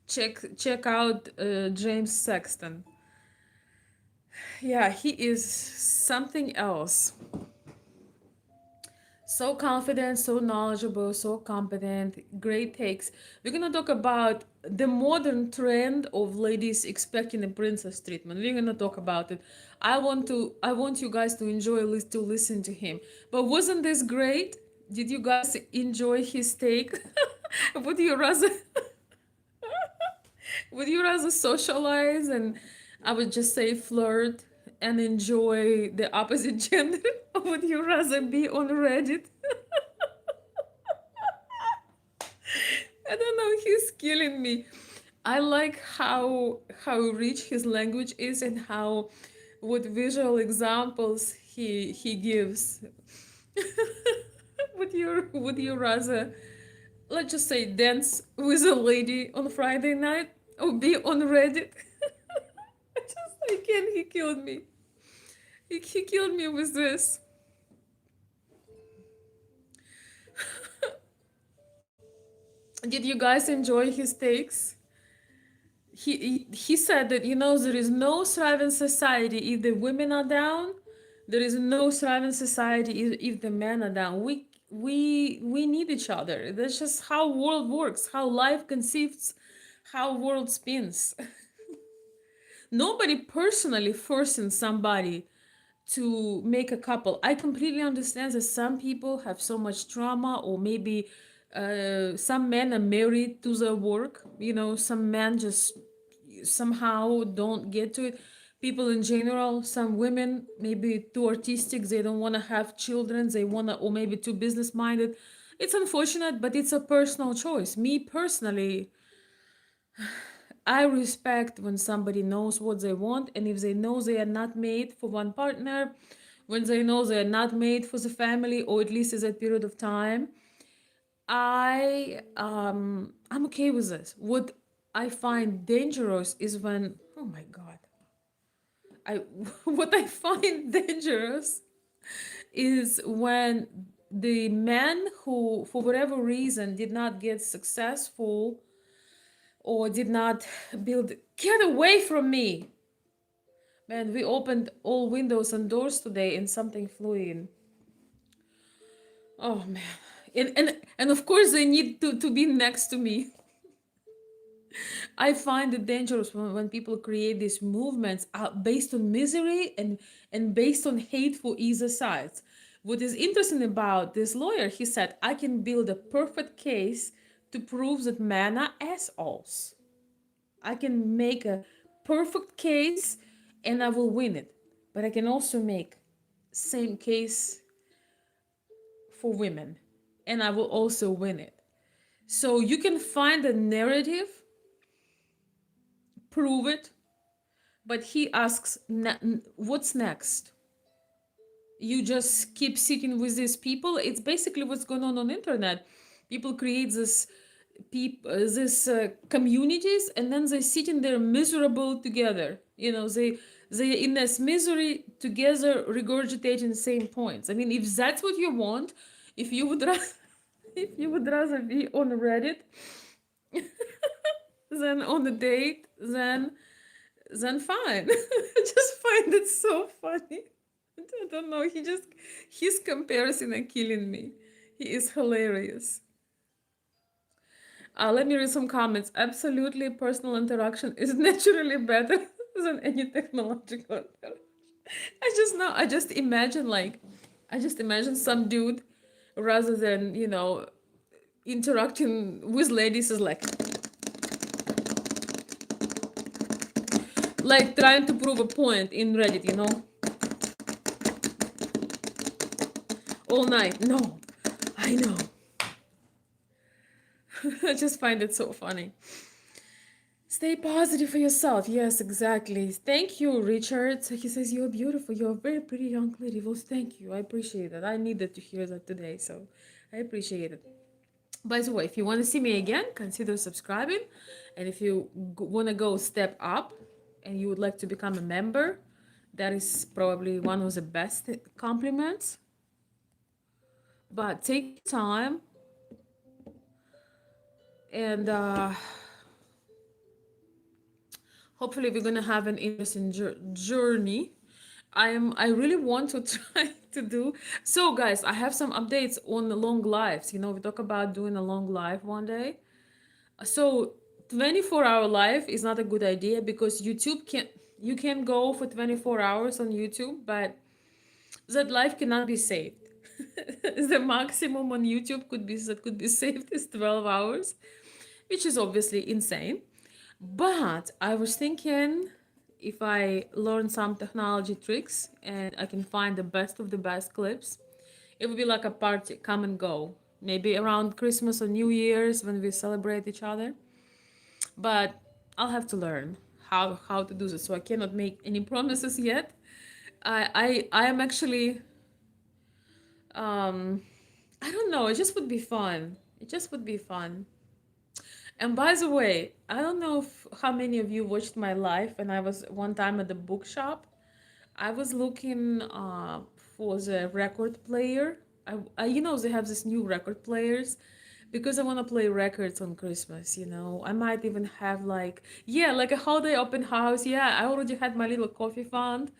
check out James Sexton. Yeah, he is something else. So confident, so knowledgeable, so competent, great takes. We're gonna talk about the modern trend of ladies expecting a princess treatment. We're gonna talk about it. I want you guys to enjoy to listen to him. But wasn't this great? Did you guys enjoy his take? would you rather would you rather socialize and I would just say flirt and enjoy the opposite gender? Or would you rather be on Reddit? I don't know, he's killing me. I like how rich his language is and how what visual examples he gives. Would you rather, let's just say, dance with a lady on Friday night or be on Reddit? I can't. He killed me. He killed me with this. Did you guys enjoy his takes? He said that, there is no thriving society if the women are down. There is no thriving society if the men are down. We need each other. That's just how world works, how life conceives, how world spins. Nobody personally forcing somebody to make a couple. I completely understand that some people have so much trauma, or maybe some men are married to their work. Some men just somehow don't get to it. People in general, some women maybe too artistic, they don't want to have children, they want to, or maybe too business minded. It's unfortunate, but it's a personal choice. Me personally, I respect when somebody knows what they want, and if they know they are not made for one partner, when they know they are not made for the family, or at least is a period of time, I'm okay with this. What I find dangerous is when, oh my god, I what I find dangerous is when the men who for whatever reason did not get successful or did not build, get away from me. Man, we opened all windows and doors today and something flew in. Oh man. And of course they need to be next to me. I find it dangerous when people create these movements based on misery and based on hate for either sides. What is interesting about this lawyer, he said, I can build a perfect case to prove that men are assholes. I can make a perfect case and I will win it. But I can also make same case for women and I will also win it. So you can find a narrative, prove it, but he asks, what's next? You just keep sitting with these people. It's basically what's going on the internet. People create this communities, and then they sit in there miserable together. They in this misery together, regurgitating the same points. I mean, if that's what you want, if you would rather, if you would rather be on Reddit than on a date, then fine. I just find it so funny. I don't know. His comparison are killing me. He is hilarious. Let me read some comments. Absolutely, personal interaction is naturally better than any technological interaction. I just know. I just imagine some dude, rather than interacting with ladies, is like trying to prove a point in Reddit. All night. No, I know. I just find it so funny. Stay positive for yourself. Yes, exactly. Thank you, Richard. So he says, "You're beautiful. You're a very pretty young lady." Well, thank you. I appreciate that. I needed to hear that today. So I appreciate it. By the way, if you want to see me again, consider subscribing. And if you want to go step up and you would like to become a member, that is probably one of the best compliments. But take your time and hopefully we're gonna have an interesting journey. I really want to try to do so, guys. I have some updates on the long lives. We talk about doing a long live one day. So 24-hour live is not a good idea because YouTube can't you can go for 24 hours on YouTube, but that live cannot be saved. The maximum on YouTube could be saved is 12 hours, which is obviously insane. But I was thinking, if I learn some technology tricks and I can find the best of the best clips, it would be like a party, come and go. Maybe around Christmas or New Year's when we celebrate each other. But I'll have to learn how to do this. So I cannot make any promises yet. I am actually um I don't know, it just would be fun. It just would be fun. And by the way, I don't know how many of you watched my live when I was one time at the bookshop. I was looking for the record player. They have this new record players because I want to play records on Christmas. I might even have like a holiday open house. Yeah, I already had my little coffee fund.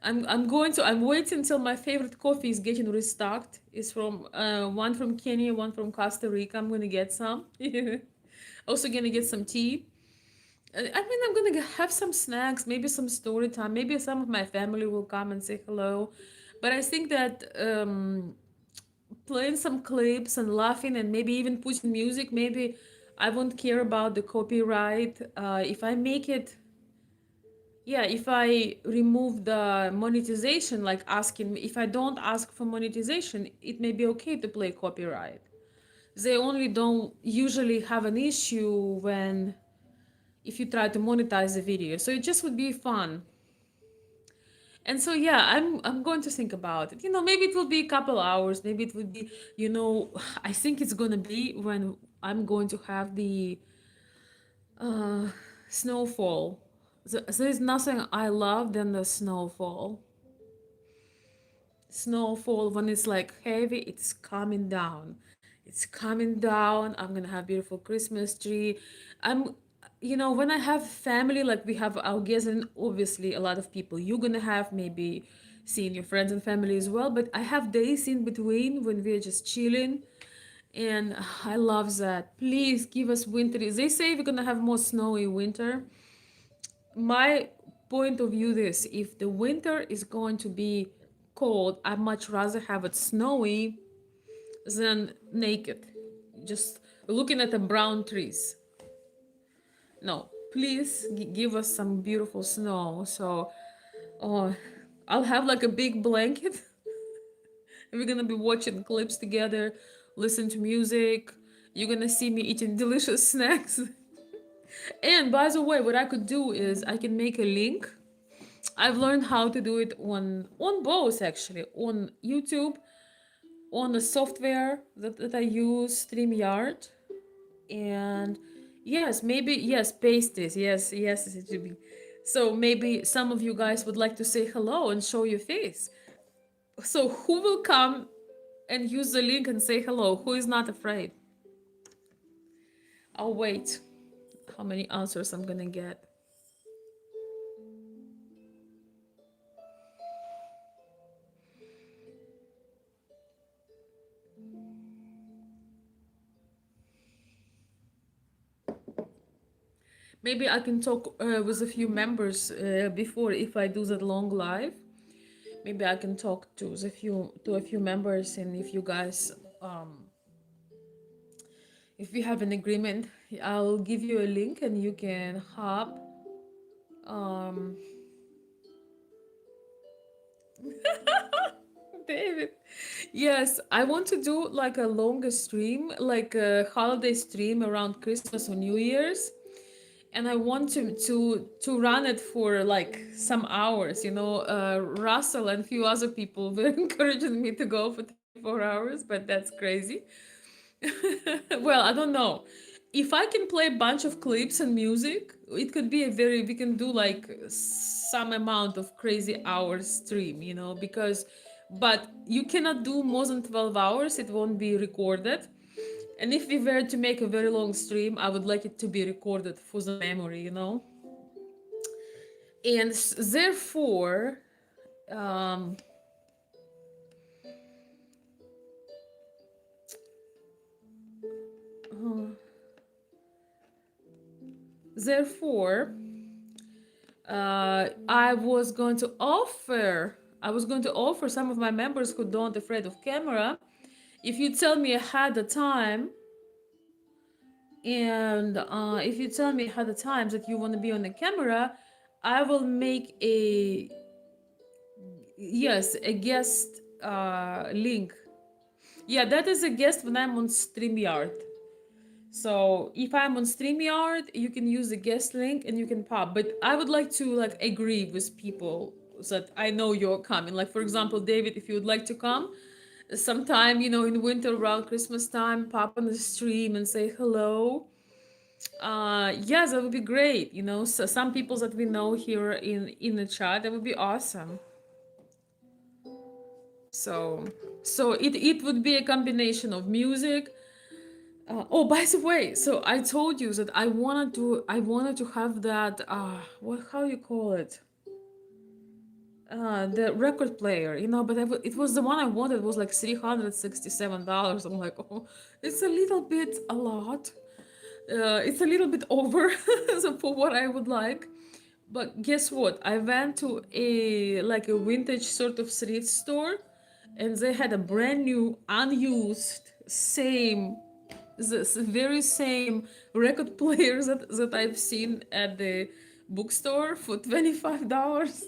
I'm waiting until my favorite coffee is getting restocked. It's from one from Kenya, one from Costa Rica. I'm gonna get some. Also gonna get some tea. I'm gonna have some snacks, maybe some story time. Maybe some of my family will come and say hello. But I think that playing some clips and laughing and maybe even putting music, maybe I won't care about the copyright. If I make it, yeah, if I remove the monetization, like asking, if I don't ask for monetization, it may be okay to play copyright. They only don't usually have an issue when if you try to monetize the video. So it just would be fun. And so yeah, I'm going to think about it. Maybe it will be a couple hours. Maybe it would be, I think it's gonna be when I'm going to have the uh, snowfall. There's nothing I love than the snowfall. Snowfall when it's like heavy, it's coming down. It's coming down. I'm gonna have beautiful Christmas tree. I'm when I have family, like we have our guests, and obviously a lot of people you're gonna have, maybe seeing your friends and family as well, but I have days in between when we're just chilling, and I love that. Please give us winter. They say we're gonna have more snowy winter. My point of view is, if the winter is going to be cold, I'd much rather have it snowy than naked, just looking at the brown trees. No, please give us some beautiful snow. So oh, I'll have like a big blanket and we're gonna be watching clips together, listen to music. You're gonna see me eating delicious snacks. And by the way, what I could do is I can make a link. I've learned how to do it on both, actually, on YouTube, on the software that I use, StreamYard. And yes, maybe, yes, paste this. Yes, yes, it should be. So maybe some of you guys would like to say hello and show your face. So who will come and use the link and say hello? Who is not afraid? I'll wait how many answers I'm gonna get. Maybe I can talk with a few members before if I do that long live. Maybe I can talk to a few members, and if you guys um if we have an agreement, I'll give you a link and you can hop. Um, David, yes, I want to do like a longer stream, like a holiday stream around Christmas or New Year's, and I want to run it for like some hours. You know, Russell and a few other people were encouraging me to go for 24 hours, but that's crazy. Well, I don't know. If I can play a bunch of clips and music, it could be a very, we can do like some amount of crazy hours stream, you know, because, but you cannot do more than 12 hours, it won't be recorded. And if we were to make a very long stream, I would like it to be recorded for the memory, you know. And therefore, um, therefore, I was going to offer some of my members who don't afraid of camera, if you tell me ahead of time, and if you tell me ahead of time that you want to be on the camera, I will make a, yes, a guest link. Yeah, that is a guest when I'm on StreamYard. So if I'm on StreamYard, you can use the guest link and you can pop. But I would like to like agree with people that I know you're coming. Like for example, David, if you would like to come sometime, you know, in winter around Christmas time, pop on the stream and say hello. Yes, that would be great. You know, so some people that we know here in the chat, that would be awesome. So it would be a combination of music. Oh, by the way, so I told you that I wanted to have that what, how you call it, the record player, you know, but it was the one I wanted was like $367. I'm like, oh, it's a little bit a lot. It's a little bit over so for what I would like. But guess what? I went to a like a vintage sort of thrift store, and they had a brand new, unused, same, the very same record players that I've seen at the bookstore for $25.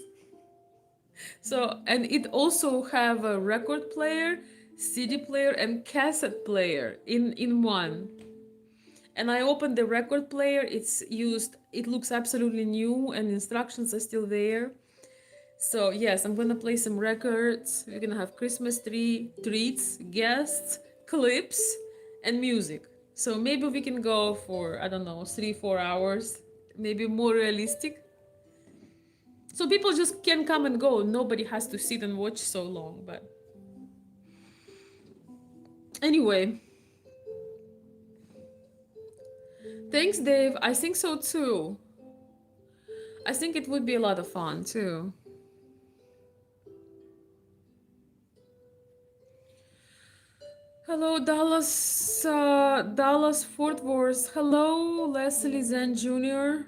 So, and it also have a record player, CD player, and cassette player in one. And I opened the record player. It's used. It looks absolutely new, and instructions are still there. So yes, I'm gonna play some records. We're gonna have Christmas tree treats, guests, clips, and music. So maybe we can go for, I don't know, 3 4 hours, maybe more realistic. So people just can come and go. Nobody has to sit and watch so long. But anyway, thanks, Dave. I think so too. I think it would be a lot of fun too. Hello, Dallas, Dallas Fort Worth. Hello, Leslie Zen Jr.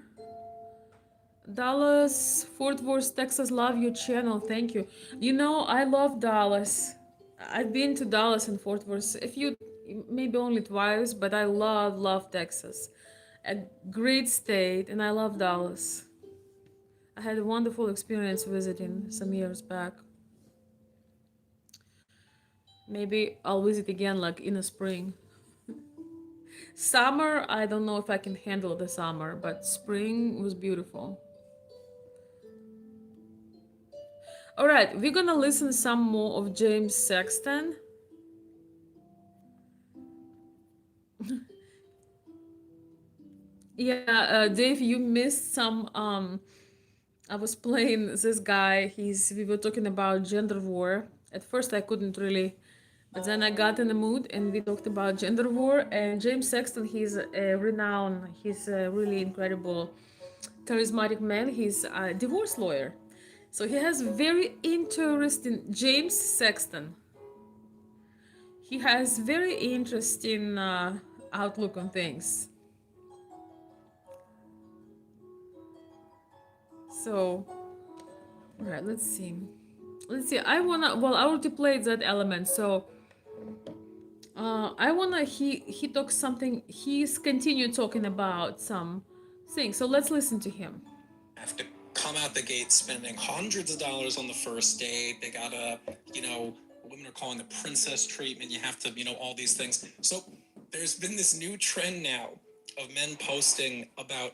Dallas Fort Worth, Texas. Love your channel. Thank you. You know, I love Dallas. I've been to Dallas and Fort Worth a few, maybe only twice, but I love Texas. A great state, and I love Dallas. I had a wonderful experience visiting some years back. Maybe I'll visit again, like in the spring. Summer, I don't know if I can handle the summer, but spring was beautiful. All right, we're gonna listen some more of James Sexton. Yeah, Dave, you missed some. I was playing this guy. We were talking about gender war. At first, I couldn't really, but then I got in the mood, and we talked about gender war. And James Sexton, he's a renowned. He's a really incredible, charismatic man. He's a divorce lawyer. So he has very interesting, James Sexton. He has very interesting outlook on things. So, all right, let's see. Let's see. I wanna. Well, I already played that element. So, I wanna. He talks something. He's continued talking about some things. So let's listen to him. Have to come out the gate spending hundreds of dollars on the first date. They gotta, women are calling the princess treatment. You have to, all these things. So there's been this new trend now of men posting about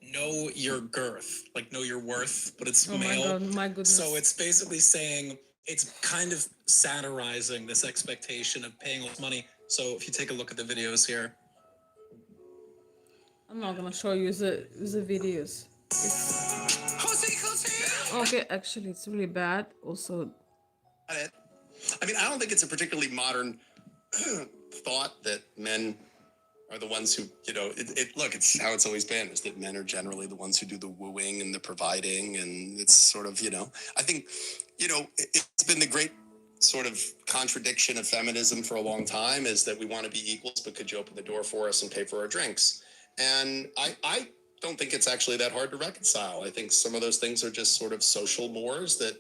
know your girth, like know your worth, but it's Oh my male. god, my goodness. So it's basically saying, it's kind of satirizing this expectation of paying less money. So if you take a look at the videos here, I'm not gonna show you the videos. Okay, actually, it's really bad. Also, I mean, I don't think it's a particularly modern thought that men are the ones who, look, it's how it's always been, is that men are generally the ones who do the wooing and the providing. And it's sort of, I think, it's been the great sort of contradiction of feminism for a long time, is that we want to be equals, but could you open the door for us and pay for our drinks? And I don't think it's actually that hard to reconcile. I think some of those things are just sort of social mores that,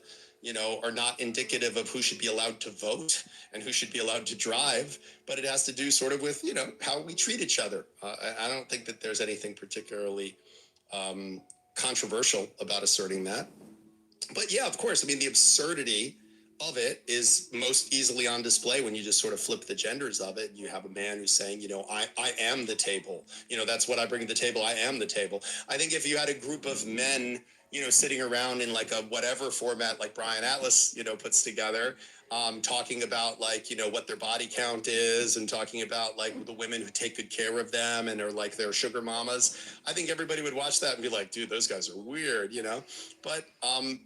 are not indicative of who should be allowed to vote and who should be allowed to drive, but it has to do sort of with, how we treat each other. I don't think that there's anything particularly controversial about asserting that. But yeah, of course, I mean, the absurdity of it is most easily on display when you just sort of flip the genders of it. You have a man who's saying, I am the table. That's what I bring to the table. I am the table. I think if you had a group of men, sitting around in like a whatever format like Brian Atlas, puts together, talking about like, what their body count is and talking about like the women who take good care of them and are like their sugar mamas. I think everybody would watch that and be like, dude, those guys are weird, but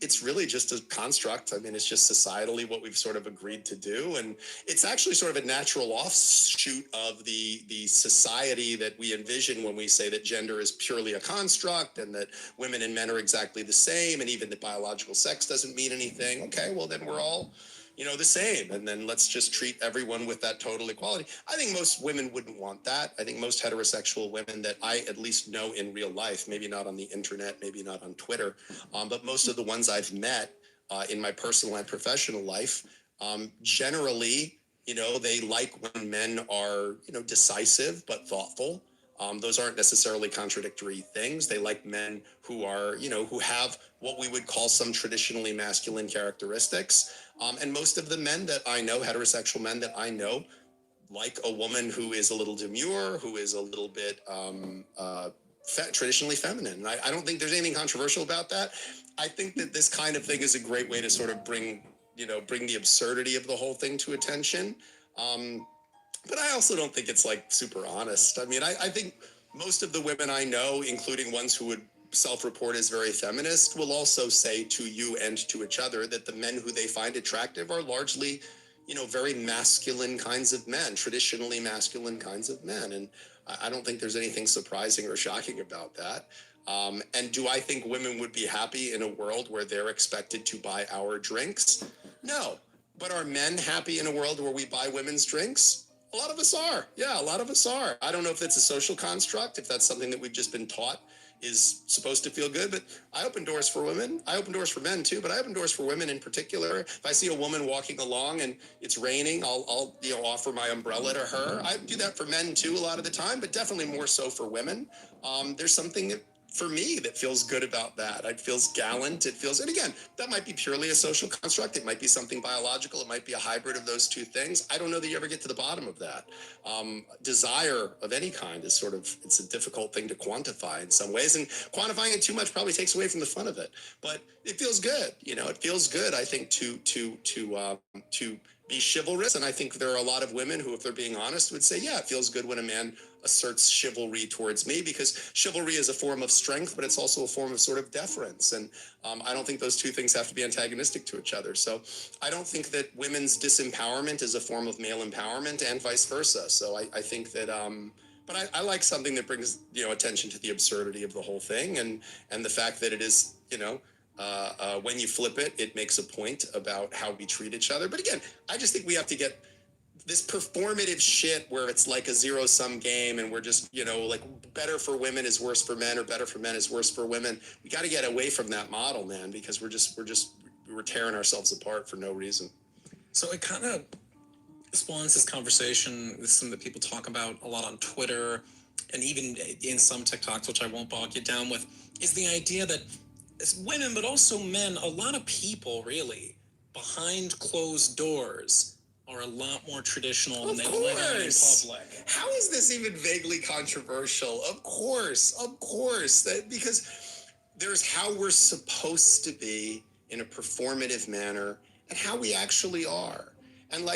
it's really just a construct. I mean, it's just societally what we've sort of agreed to do. And it's actually sort of a natural offshoot of the society that we envision when we say that gender is purely a construct and that women and men are exactly the same. And even that biological sex doesn't mean anything. Okay, well, then we're all the same. And then let's just treat everyone with that total equality. I think most women wouldn't want that. I think most heterosexual women that I at least know in real life, maybe not on the internet, maybe not on Twitter, but most of the ones I've met in my personal and professional life, generally, they like when men are, decisive but thoughtful. Those aren't necessarily contradictory things. They like men who are, who have what we would call some traditionally masculine characteristics. And most of the men that I know, heterosexual men that I know, like a woman who is a little demure, who is a little bit traditionally feminine. And I don't think there's anything controversial about that. I think that this kind of thing is a great way to sort of bring the absurdity of the whole thing to attention. But I also don't think it's like super honest. I mean, I think most of the women I know, including ones who would self-report as very feminist, will also say to you and to each other that the men who they find attractive are largely, very masculine kinds of men, traditionally masculine kinds of men. And I don't think there's anything surprising or shocking about that. And do I think women would be happy in a world where they're expected to buy our drinks? No. But are men happy in a world where we buy women's drinks? A lot of us are. Yeah, a lot of us are. I don't know if that's a social construct, if that's something that we've just been taught is supposed to feel good, but I open doors for women. I open doors for men too, but I open doors for women in particular. If I see a woman walking along and it's raining, I'll offer my umbrella to her. I do that for men too a lot of the time, but definitely more so for women. There's something for me that feels good about that. It feels gallant. It feels, and again, that might be purely a social construct. It might be something biological. It might be a hybrid of those two things. I don't know that you ever get to the bottom of that. Desire of any kind is sort of, it's a difficult thing to quantify in some ways, and quantifying it too much probably takes away from the fun of it. But it feels good. It feels good, I think, to be chivalrous. And I think there are a lot of women who, if they're being honest, would say, yeah, it feels good when a man asserts chivalry towards me, because chivalry is a form of strength, but it's also a form of sort of deference. And I don't think those two things have to be antagonistic to each other. So I don't think that women's disempowerment is a form of male empowerment, and vice versa. So I think that, but I like something that brings, attention to the absurdity of the whole thing, and the fact that it is, when you flip it, it makes a point about how we treat each other. But again, I just think we have to get this performative shit where it's like a zero-sum game and we're just, like better for women is worse for men or better for men is worse for women. We got to get away from that model, man, because we're tearing ourselves apart for no reason. So it kind of spawns this conversation. This is something that people talk about a lot on Twitter and even in some TikToks, which I won't bog you down with, is the idea that as women, but also men, a lot of people really behind closed doors are a lot more traditional than they let out in public. How is this even vaguely controversial? Of course, because there's how we're supposed to be in a performative manner and how we actually are. And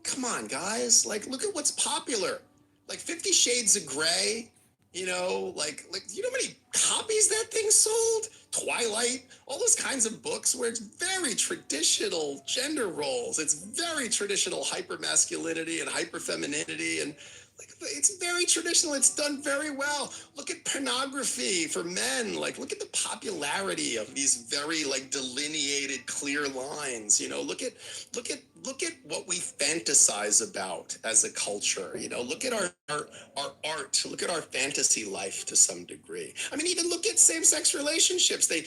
come on, guys, look at what's popular. 50 Shades of Grey, you know how many copies that thing sold? Twilight, all those kinds of books where it's very traditional gender roles. It's very traditional hypermasculinity and hyperfemininity, and it's very traditional. It's done very well. Look at pornography for men. Look at the popularity of these very delineated, clear lines. Look at what we fantasize about as a culture. Look at our art. Look at our fantasy life to some degree. I mean, even look at same-sex relationships. They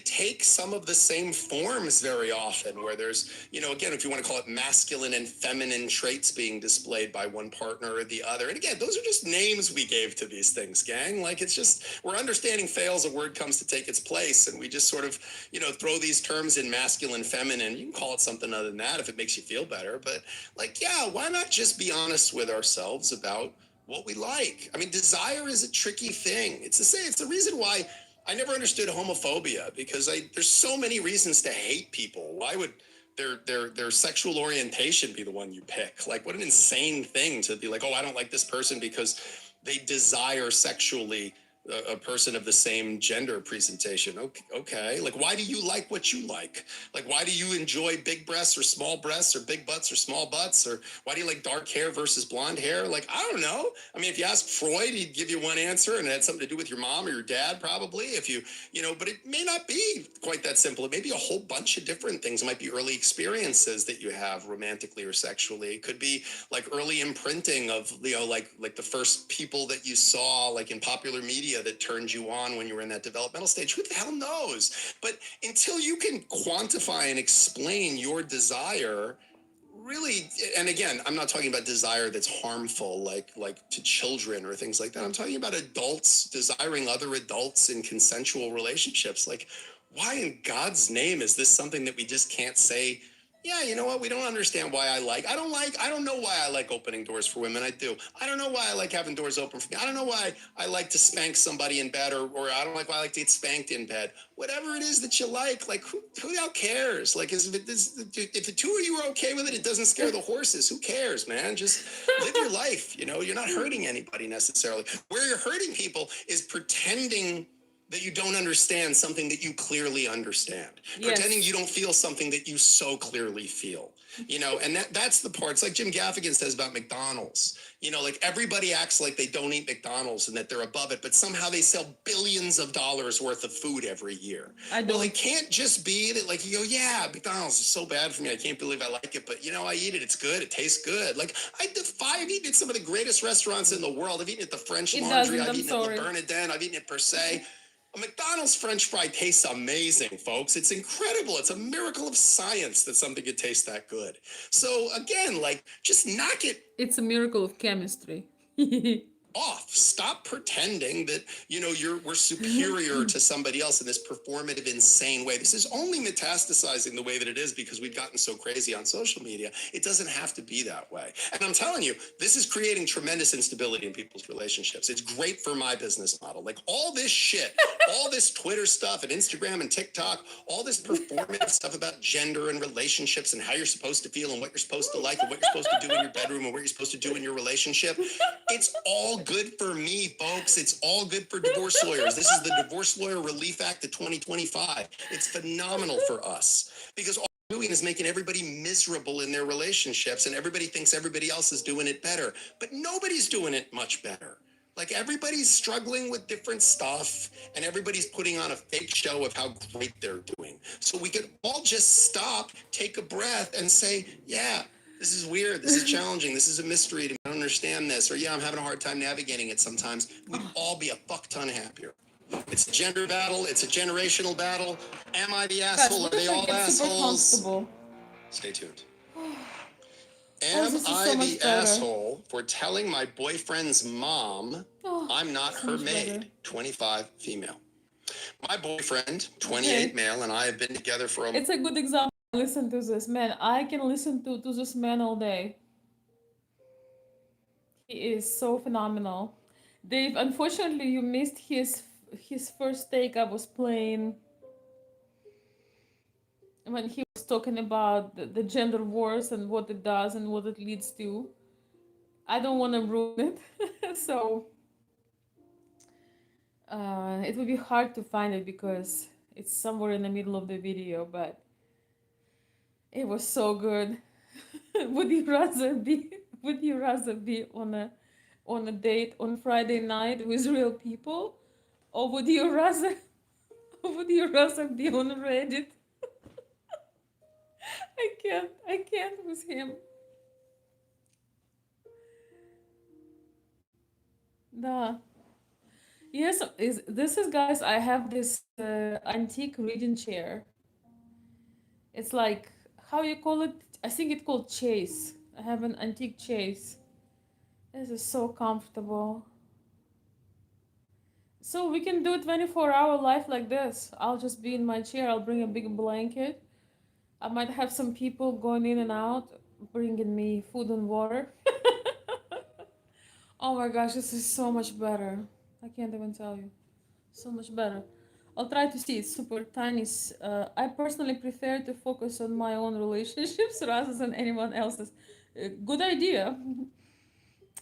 take some of the same forms very often, where there's, again, if you want to call it masculine and feminine traits being displayed by one partner or the other. And again, those are just names we gave to these things, gang. It's just, where understanding fails, a word comes to take its place, and we just sort of, throw these terms in masculine, feminine. You can call it something other than that if it makes you feel better. But why not just be honest with ourselves about what we like? I mean, desire is a tricky thing. It's the reason why I never understood homophobia, because there's so many reasons to hate people. Why would their sexual orientation be the one you pick? What an insane thing to be oh, I don't like this person because they desire sexually a person of the same gender presentation. Okay. Why do you like what you like? Why do you enjoy big breasts or small breasts, or big butts or small butts? Or why do you like dark hair versus blonde hair? I don't know. I mean, if you ask Freud, he'd give you one answer, and it had something to do with your mom or your dad, probably. If you but it may not be quite that simple. It may be a whole bunch of different things. It might be early experiences that you have romantically or sexually. It could be early imprinting of, the first people that you saw, in popular media that turned you on when you were in that developmental stage. Who the hell knows? But until you can quantify and explain your desire, really, and again, I'm not talking about desire that's harmful, like to children or things like that. I'm talking about adults desiring other adults in consensual relationships. Why in God's name is this something that we just can't say, yeah, you know what? We don't understand why I don't know why I like opening doors for women. I do. I don't know why I like having doors open for me. I don't know why I like to spank somebody in bed, or I don't like why I like to get spanked in bed. Whatever it is that you like who the hell cares? If the two of you are okay with it, it doesn't scare the horses. Who cares, man? Just live your life. You're not hurting anybody necessarily. Where you're hurting people is pretending that you don't understand something that you clearly understand. Yes. Pretending you don't feel something that you so clearly feel. And that's the part. It's like Jim Gaffigan says about McDonald's. Everybody acts like they don't eat McDonald's and that they're above it, but somehow they sell billions of dollars worth of food every year. Well, it can't just be that you go, yeah, McDonald's is so bad for me. I can't believe I like it, but I eat it. It's good. It tastes good. I've eaten at some of the greatest restaurants in the world. I've eaten at the French Laundry. I've eaten at Le Bernardin. I've eaten at Per Se. A McDonald's French fry tastes amazing, folks. It's incredible. It's a miracle of science that something could taste that good. So again, just knock it. It's a miracle of chemistry. Off. Stop pretending that, we're superior to somebody else in this performative, insane way. This is only metastasizing the way that it is because we've gotten so crazy on social media. It doesn't have to be that way. And I'm telling you, this is creating tremendous instability in people's relationships. It's great for my business model. All this shit, all this Twitter stuff and Instagram and TikTok, all this performative stuff about gender and relationships and how you're supposed to feel and what you're supposed to like and what you're supposed to do in your bedroom and what you're supposed to do in your relationship. It's all good for me, folks. It's all good for divorce lawyers. This is the Divorce Lawyer Relief Act of 2025. It's phenomenal for us because all we're doing is making everybody miserable in their relationships, and everybody thinks everybody else is doing it better, but nobody's doing it much better. Everybody's struggling with different stuff, and everybody's putting on a fake show of how great they're doing. So we could all just stop, take a breath, and say, yeah, This is weird. This is challenging. This is a mystery to me. I don't understand this. Or yeah, I'm having a hard time navigating it sometimes. We'd all be a fuck ton happier. It's a gender battle. It's a generational battle. Am I the Guys, asshole? Are what if they I all get super assholes? comfortable? Stay tuned. Oh, Am this is I so the much better. asshole for telling my boyfriend's mom Oh, I'm not so her much better. maid? 25 female. My boyfriend, 28 Okay. male, and I have been together for a It's a good example. Listen to this man. I can listen to this man all day. He is so phenomenal. Dave, unfortunately, you missed his first take. I was playing when he was talking about the gender wars and what it does and what it leads to. I don't want to ruin it, so it would be hard to find it because it's somewhere in the middle of the video. But it was so good. would you rather be Would you rather be on a date on Friday night with real people, or would you rather would you rather be on Reddit? I can't with him. Nah. Yes, is this is guys, I have this antique reading chair. It's like, how you call it? I think it's called chase. I have an antique chase. This is so comfortable. So we can do a 24-hour life like this. I'll just be in my chair. I'll bring a big blanket. I might have some people going in and out, bringing me food and water. Oh my gosh, this is so much better. I can't even tell you. So much better. I'll try to see. It's super tiny. I personally prefer to focus on my own relationships rather than anyone else's. Good idea.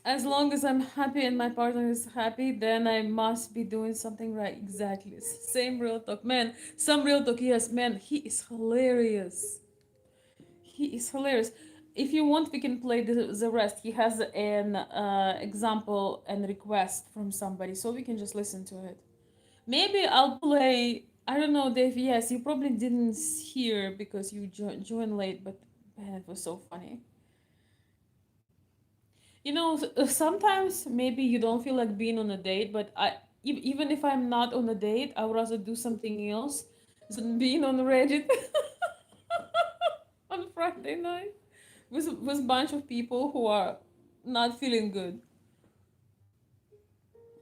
As long as I'm happy and my partner is happy, then I must be doing something right. Exactly. Same real talk. Man, some real talk. Yes, man, he is hilarious. He is hilarious. If you want, we can play the rest. He has an example and request from somebody, so we can just listen to it. Maybe I'll play. I don't know, Dave. Yes, you probably didn't hear because you joined late, but man, it was so funny. You know, sometimes maybe you don't feel like being on a date, but even if I'm not on a date, I would rather do something else than being on Reddit on Friday night with a bunch of people who are not feeling good.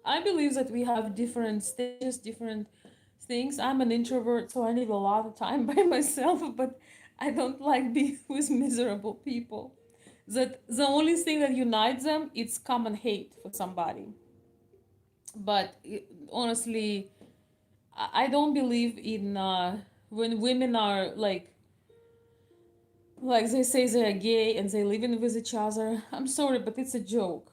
I believe that we have different stages, different things. I'm an introvert, so I need a lot of time by myself, but I don't like being with miserable people. That the only thing that unites them is common hate for somebody. But honestly, I don't believe in when women are like they say they're gay and they live in with each other. I'm sorry, but it's a joke.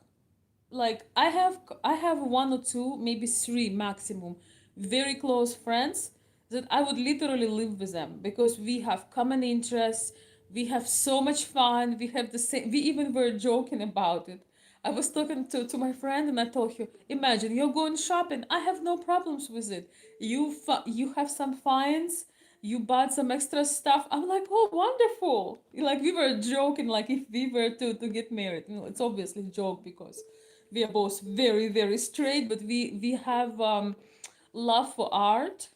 Like I have one or two, maybe three maximum, very close friends that I would literally live with them because we have common interests, we have so much fun, we have the same, we even were joking about it. I was talking to my friend and I told her, imagine you're going shopping, I have no problems with it. You have some finds, you bought some extra stuff. I'm like, oh, wonderful. Like we were joking, like if we were to get married. It's obviously a joke because we are both very very straight, but we have love for art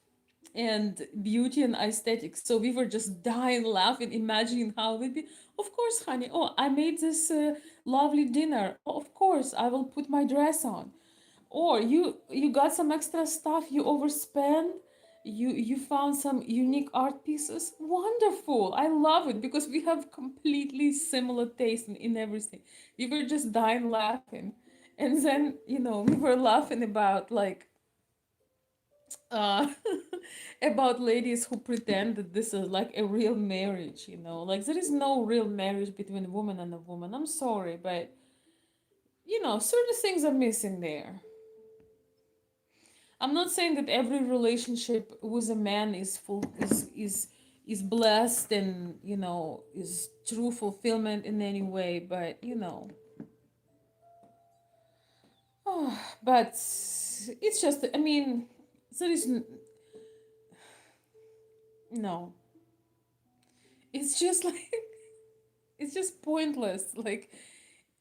and beauty and aesthetics, so we were just dying laughing, imagining how it would be. Of course, honey. Oh, I made this lovely dinner. Oh, of course I will put my dress on. Or you got some extra stuff, you overspend, you found some unique art pieces. Wonderful. I love it because we have completely similar taste in everything. We were just dying laughing. And then, we were laughing about uh about ladies who pretend that this is like a real marriage, like there is no real marriage between a woman and a woman. I'm sorry, but certain things are missing there. I'm not saying that every relationship with a man is is blessed and is true fulfillment in any way, but oh, but it's just, I mean, there is no. It's just like It's just pointless. Like,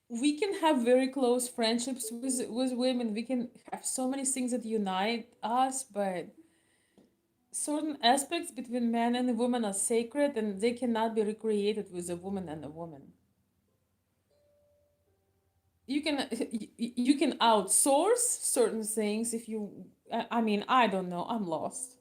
we can have very close friendships with women. We can have so many things that unite us, but certain aspects between man and a woman are sacred and they cannot be recreated with a woman and a woman. You can you can outsource certain things if you I mean, I don't know. I'm lost.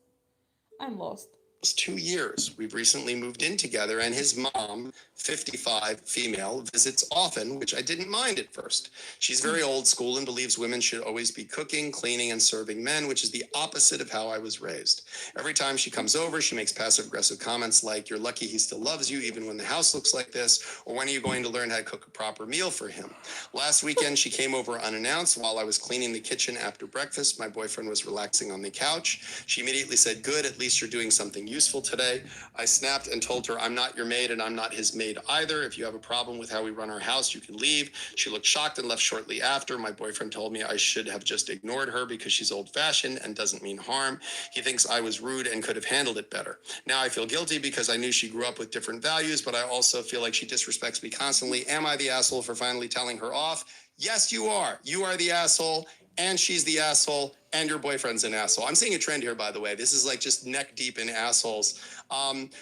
I'm lost. 2 years. We've recently moved in together, and his mom, 55, female, visits often, which I didn't mind at first. She's very old school and believes women should always be cooking, cleaning, and serving men, which is the opposite of how I was raised. Every time she comes over, she makes passive aggressive comments like, "You're lucky he still loves you, even when the house looks like this," or "When are you going to learn how to cook a proper meal for him?" Last weekend, she came over unannounced while I was cleaning the kitchen after breakfast. My boyfriend was relaxing on the couch. She immediately said, "Good, at least you're doing something useful today." I snapped and told her, "I'm not your maid and I'm not his maid either. If you have a problem with how we run our house, you can leave." She looked shocked and left shortly after. My boyfriend told me I should have just ignored her because she's old fashioned and doesn't mean harm. He thinks I was rude and could have handled it better. Now I feel guilty because I knew she grew up with different values, but I also feel like she disrespects me constantly. Am I the asshole for finally telling her off? Yes, you are. You are the asshole, and she's the asshole, and your boyfriend's an asshole. I'm seeing a trend here, by the way. This is like just neck deep in assholes.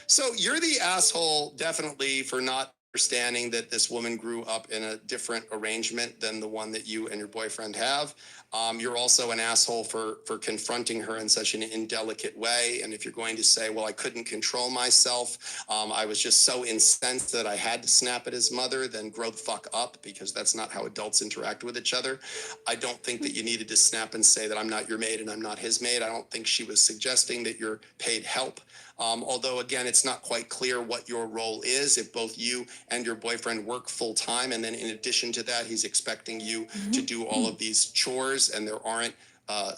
So you're the asshole, definitely, for not understanding that this woman grew up in a different arrangement than the one that you and your boyfriend have. You're also an asshole for confronting her in such an indelicate way. And if you're going to say, "Well, I couldn't control myself, I was just so incensed that I had to snap at his mother," then grow the fuck up, because that's not how adults interact with each other. I don't think that you needed to snap and say that I'm not your maid and I'm not his maid. I don't think she was suggesting that you're paid help. Although, again, it's not quite clear what your role is. If both you and your boyfriend work full time, and then in addition to that, he's expecting you to do all of these chores, and there aren't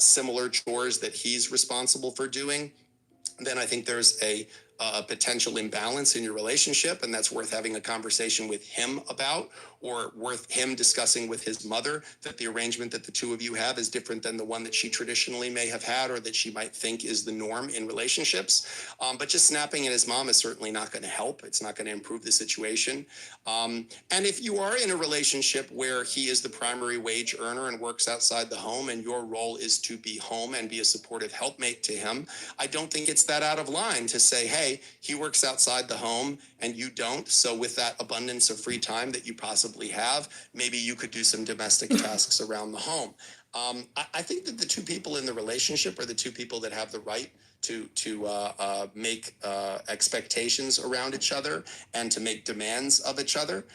similar chores that he's responsible for doing, then I think there's a potential imbalance in your relationship, and that's worth having a conversation with him about, or worth him discussing with his mother that the arrangement that the two of you have is different than the one that she traditionally may have had, or that she might think is the norm in relationships. But just snapping at his mom is certainly not going to help. It's not going to improve the situation. And if you are in a relationship where he is the primary wage earner and works outside the home, and your role is to be home and be a supportive helpmate to him, I don't think it's that out of line to say, "Hey, he works outside the home and you don't. So with that abundance of free time that you possibly have, maybe you could do some domestic tasks around the home." I think that the two people in the relationship are the two people that have the right to make expectations around each other and to make demands of each other.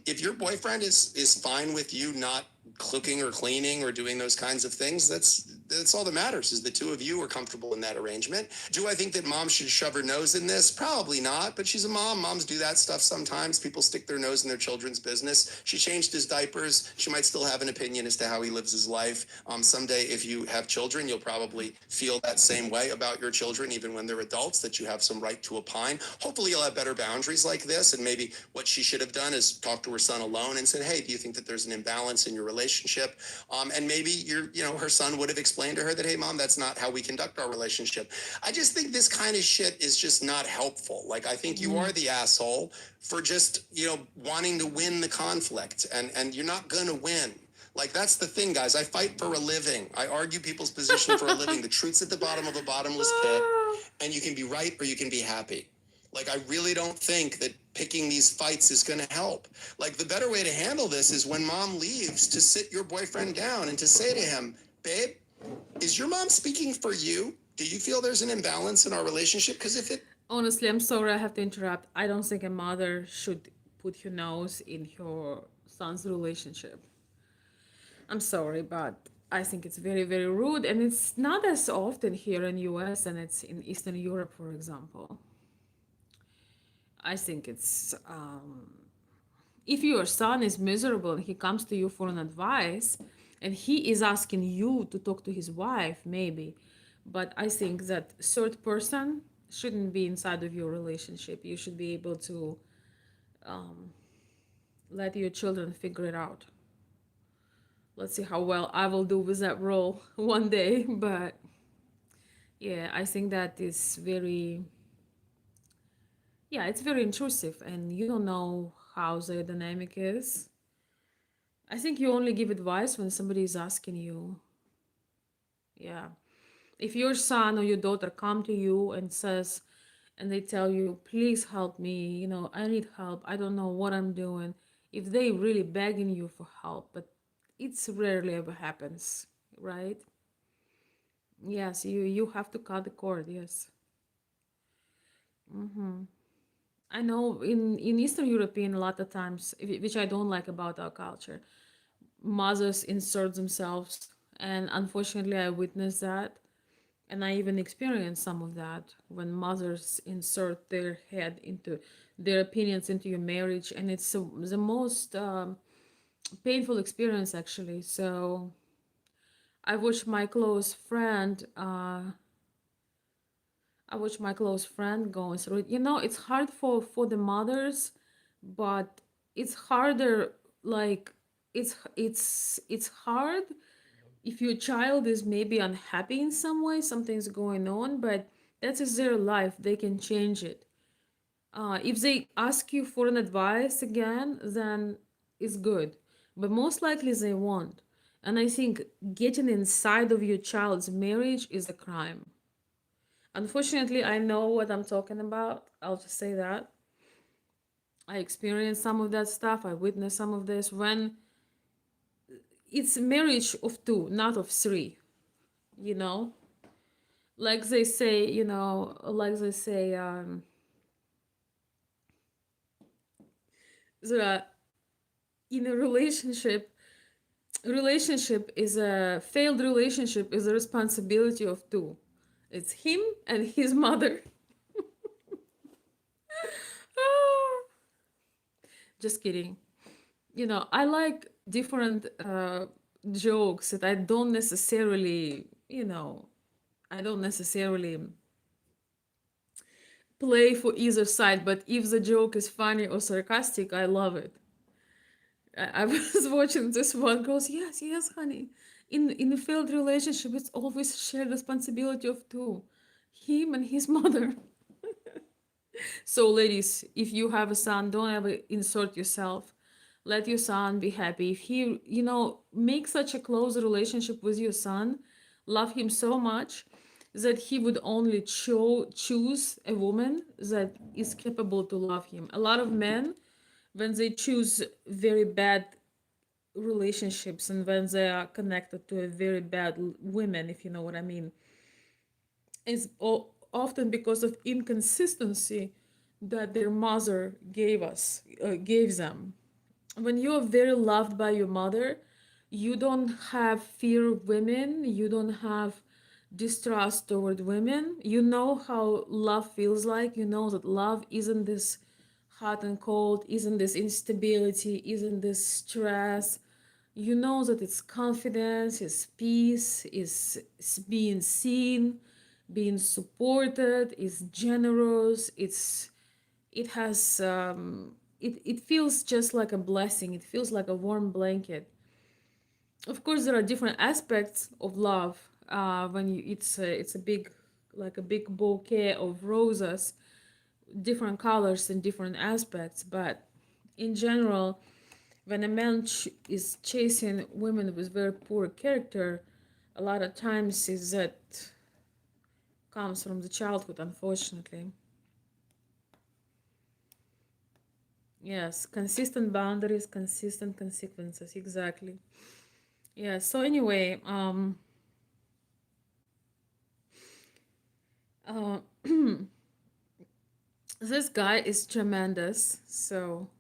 If your boyfriend is fine with you not cooking or cleaning or doing those kinds of things, that's all that matters, is the two of you are comfortable in that arrangement. Do I think that mom should shove her nose in this? Probably not, but she's a mom. Moms do that stuff sometimes. People stick their nose in their children's business. She changed his diapers. She might still have an opinion as to how he lives his life. Someday, if you have children, you'll probably feel that same way about your children, even when they're adults, that you have some right to opine. Hopefully you'll have better boundaries like this, and maybe what she should have done is talk to her son alone and said, "Hey, do you think that there's an imbalance in your relationship?" And maybe her son would have explained to her that, "Hey, mom, that's not how we conduct our relationship." I just think this kind of shit is just not helpful. Like, I think you are the asshole for just, wanting to win the conflict, and you're not gonna win. Like, that's the thing, guys. I fight for a living. I argue people's position for a living. The truth's at the bottom of a bottomless pit, and you can be right or you can be happy. Like, I really don't think that picking these fights is going to help. Like, the better way to handle this is when mom leaves, to sit your boyfriend down and to say to him, "Babe, is your mom speaking for you? Do you feel there's an imbalance in our relationship? Because if it..." Honestly, I'm sorry I have to interrupt. I don't think a mother should put her nose in her son's relationship. I'm sorry, but I think it's very, very rude, and it's not as often here in US and it's in Eastern Europe, for example. I think it's if your son is miserable and he comes to you for an advice, and he is asking you to talk to his wife, maybe, but I think that third person shouldn't be inside of your relationship. You should be able to let your children figure it out. Let's see how well I will do with that role one day, but yeah, I think that is very, yeah, it's very intrusive, and you don't know how the dynamic is. I think you only give advice when somebody is asking you. Yeah. If your son or your daughter come to you and says, and they tell you, please help me, I need help, I don't know what I'm doing. If they really begging you for help, but it's rarely ever happens, right? Yes, you have to cut the cord, yes. I know in Eastern European a lot of times, which I don't like about our culture, mothers insert themselves, and unfortunately I witnessed that, and I even experienced some of that when mothers insert their head into their opinions into your marriage, and it's the most painful experience actually. So I watched my close friend. I watched my close friend going through it. It's hard for the mothers, but it's harder. Like it's hard if your child is maybe unhappy in some way, something's going on, but that is their life. They can change it. If they ask you for an advice again, then it's good, but most likely they won't. And I think getting inside of your child's marriage is a crime. Unfortunately, I know what I'm talking about. I'll just say that. I experienced some of that stuff. I witnessed some of this when it's marriage of two, not of three, you know? Like they say, the in a relationship is a failed relationship is a responsibility of two. It's him and his mother. Just kidding. I like different jokes that I don't necessarily play for either side, but if the joke is funny or sarcastic, I love it. I was watching this one girl. Yes, yes, honey. In a failed relationship, it's always shared responsibility of two, him and his mother. So, ladies, if you have a son, don't ever insert yourself. Let your son be happy. If he, make such a close relationship with your son, love him so much that he would only choose a woman that is capable to love him. A lot of men, when they choose very bad relationships and when they are connected to a very bad women, if you know what I mean, is often because of inconsistency that their mother gave them. When you are very loved by your mother, you don't have fear of women, you don't have distrust toward women. You know how love feels like. You know that love isn't this hot and cold, isn't this instability, isn't this stress. You know that it's confidence, it's peace, it's being seen, being supported, it's generous, it has it feels just like a blessing. It feels like a warm blanket. Of course, there are different aspects of love. When you it's a big, like a big bouquet of roses, different colors and different aspects. But in general, when a man is chasing women with very poor character, a lot of times is that comes from the childhood, unfortunately. Yes, consistent boundaries, consistent consequences, exactly. Yeah, so anyway, uh, this guy is tremendous. So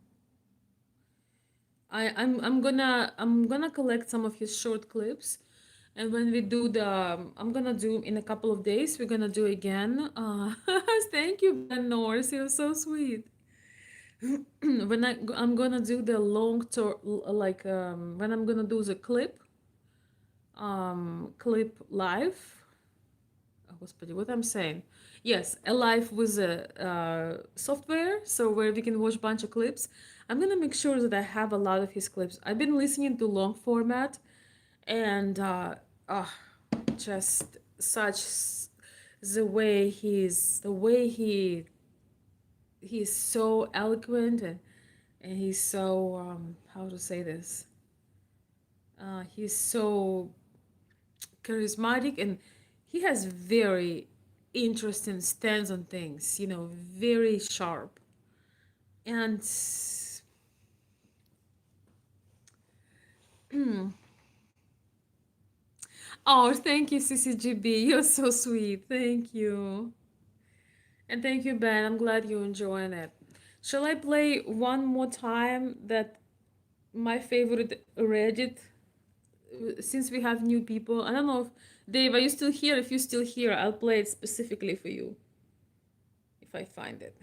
I'm gonna collect some of his short clips, and when we do I'm gonna do in a couple of days. We're gonna do again. Thank you, Ben Norris. You're so sweet. I'm gonna do the long tour, like when I'm gonna do the clip live. Oh, господи, what I'm saying. Yes, a live with a software, so where we can watch bunch of clips. I'm gonna make sure that I have a lot of his clips. I've been listening to long format, and just such the way he's so eloquent, and and he's so how to say this? He's so charismatic, and he has very interesting stance on things. Very sharp. And oh, thank you, CCGB. You're so sweet. Thank you. And thank you, Ben. I'm glad you're enjoying it. Shall I play one more time that my favorite Reddit? Since we have new people, I don't know if Dave, are you still here? If you're still here, I'll play it specifically for you if I find it.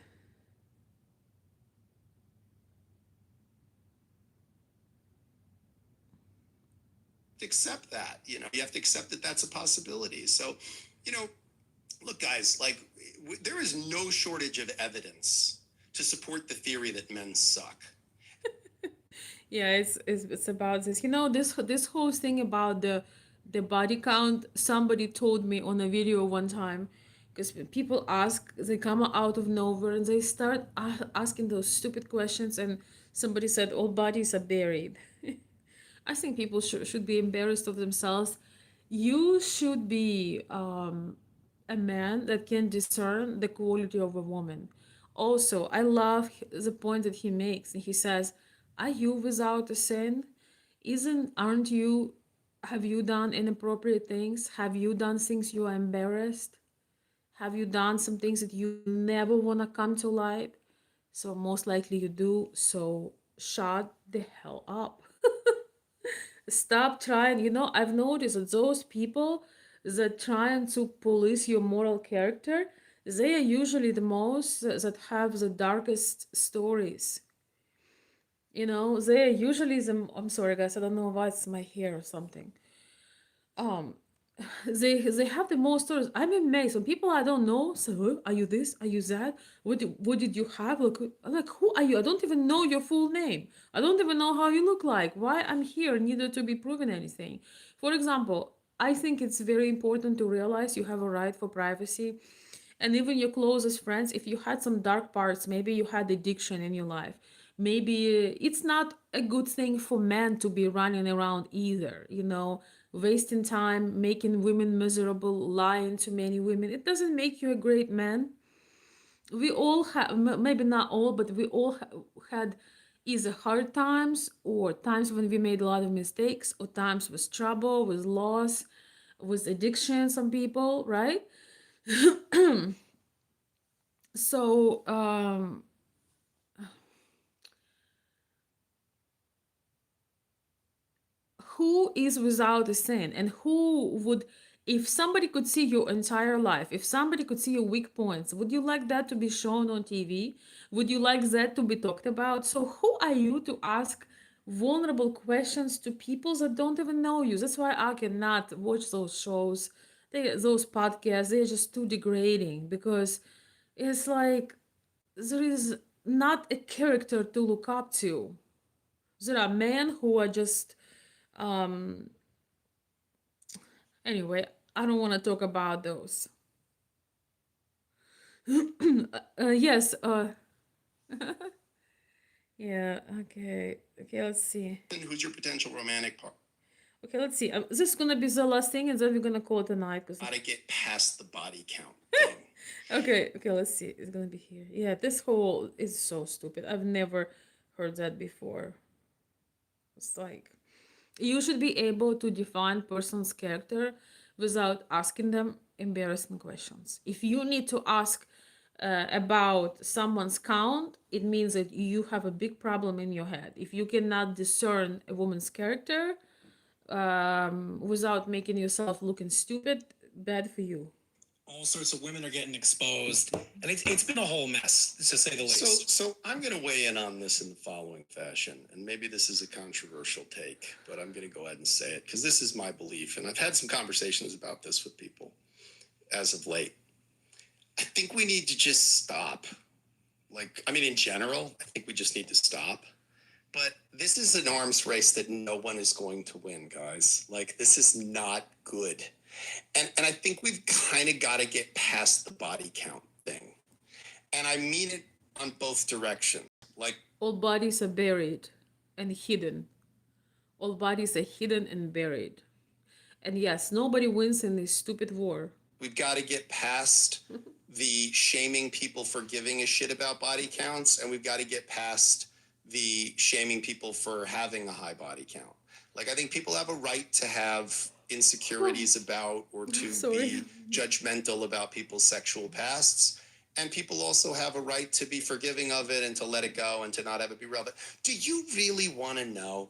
Accept that. You have to accept that that's a possibility. So, you know, look, guys, like there is no shortage of evidence to support the theory that men suck. Yeah, it's about this. This whole thing about the body count. Somebody told me on a video one time, because people ask, they come out of nowhere and they start asking those stupid questions, and somebody said all bodies are buried. I think people should be embarrassed of themselves. You should be a man that can discern the quality of a woman. Also, I love the point that he makes. He says, "Are you without a sin? Aren't you? Have you done inappropriate things? Have you done things you are embarrassed? Have you done some things that you never want to come to light? So most likely you do. So shut the hell up." Stop trying. I've noticed that those people that trying to police your moral character, they are usually the most that have the darkest stories. They are usually I'm sorry, guys. I don't know why it's my hair or something. Um, they have the most stories. I'm amazed when people I don't know say, "Oh, are you this? Are you that? What did you have?" I'm like, who are you? I don't even know your full name. I don't even know how you look like. Why I'm here, neither to be proven anything. For example, I think it's very important to realize you have a right for privacy. And even your closest friends, if you had some dark parts, maybe you had addiction in your life, maybe it's not a good thing for men to be running around either, wasting time, making women miserable, lying to many women. It doesn't make you a great man. We all have, maybe not all, but we all had either hard times or times when we made a lot of mistakes or times with trouble, with loss, with addiction, some people, right? So who is without a sin, and who would, if somebody could see your entire life, if somebody could see your weak points, would you like that to be shown on TV? Would you like that to be talked about? So who are you to ask vulnerable questions to people that don't even know you? That's why I cannot watch those shows, those podcasts. They're just too degrading, because it's like there is not a character to look up to. There are men who are just anyway, I don't want to talk about those. Yes, yeah, okay, let's see. Who's your potential romantic partner? Okay, let's see. This is gonna be the last thing, and then we're gonna call it a night. How to get past the body count thing. Okay, let's see. It's gonna be here. Yeah, this whole is so stupid. I've never heard that before. It's like, you should be able to define person's character without asking them embarrassing questions. If you need to ask about someone's count, it means that you have a big problem in your head. If you cannot discern a woman's character without making yourself looking stupid, bad for you. All sorts of women are getting exposed, and it's been a whole mess, to say the least. So I'm going to weigh in on this in the following fashion, and maybe this is a controversial take, but I'm going to go ahead and say it because this is my belief, and I've had some conversations about this with people as of late. I think we need to just stop. In general, I think we just need to stop. But this is an arms race that no one is going to win, guys. This is not good. And I think we've kind of got to get past the body count thing. And I mean it on both directions. Like, All bodies are buried and hidden. All bodies are hidden and buried. And yes, nobody wins in this stupid war. we've got to get past the shaming people for giving a shit about body counts, and we've got to get past the shaming people for having a high body count. Like, I think people have a right to have insecurities about or to Sorry. be judgmental about people's sexual pasts. And people also have a right to be forgiving of it and to let it go and to not have it be relevant. Do you really want to know?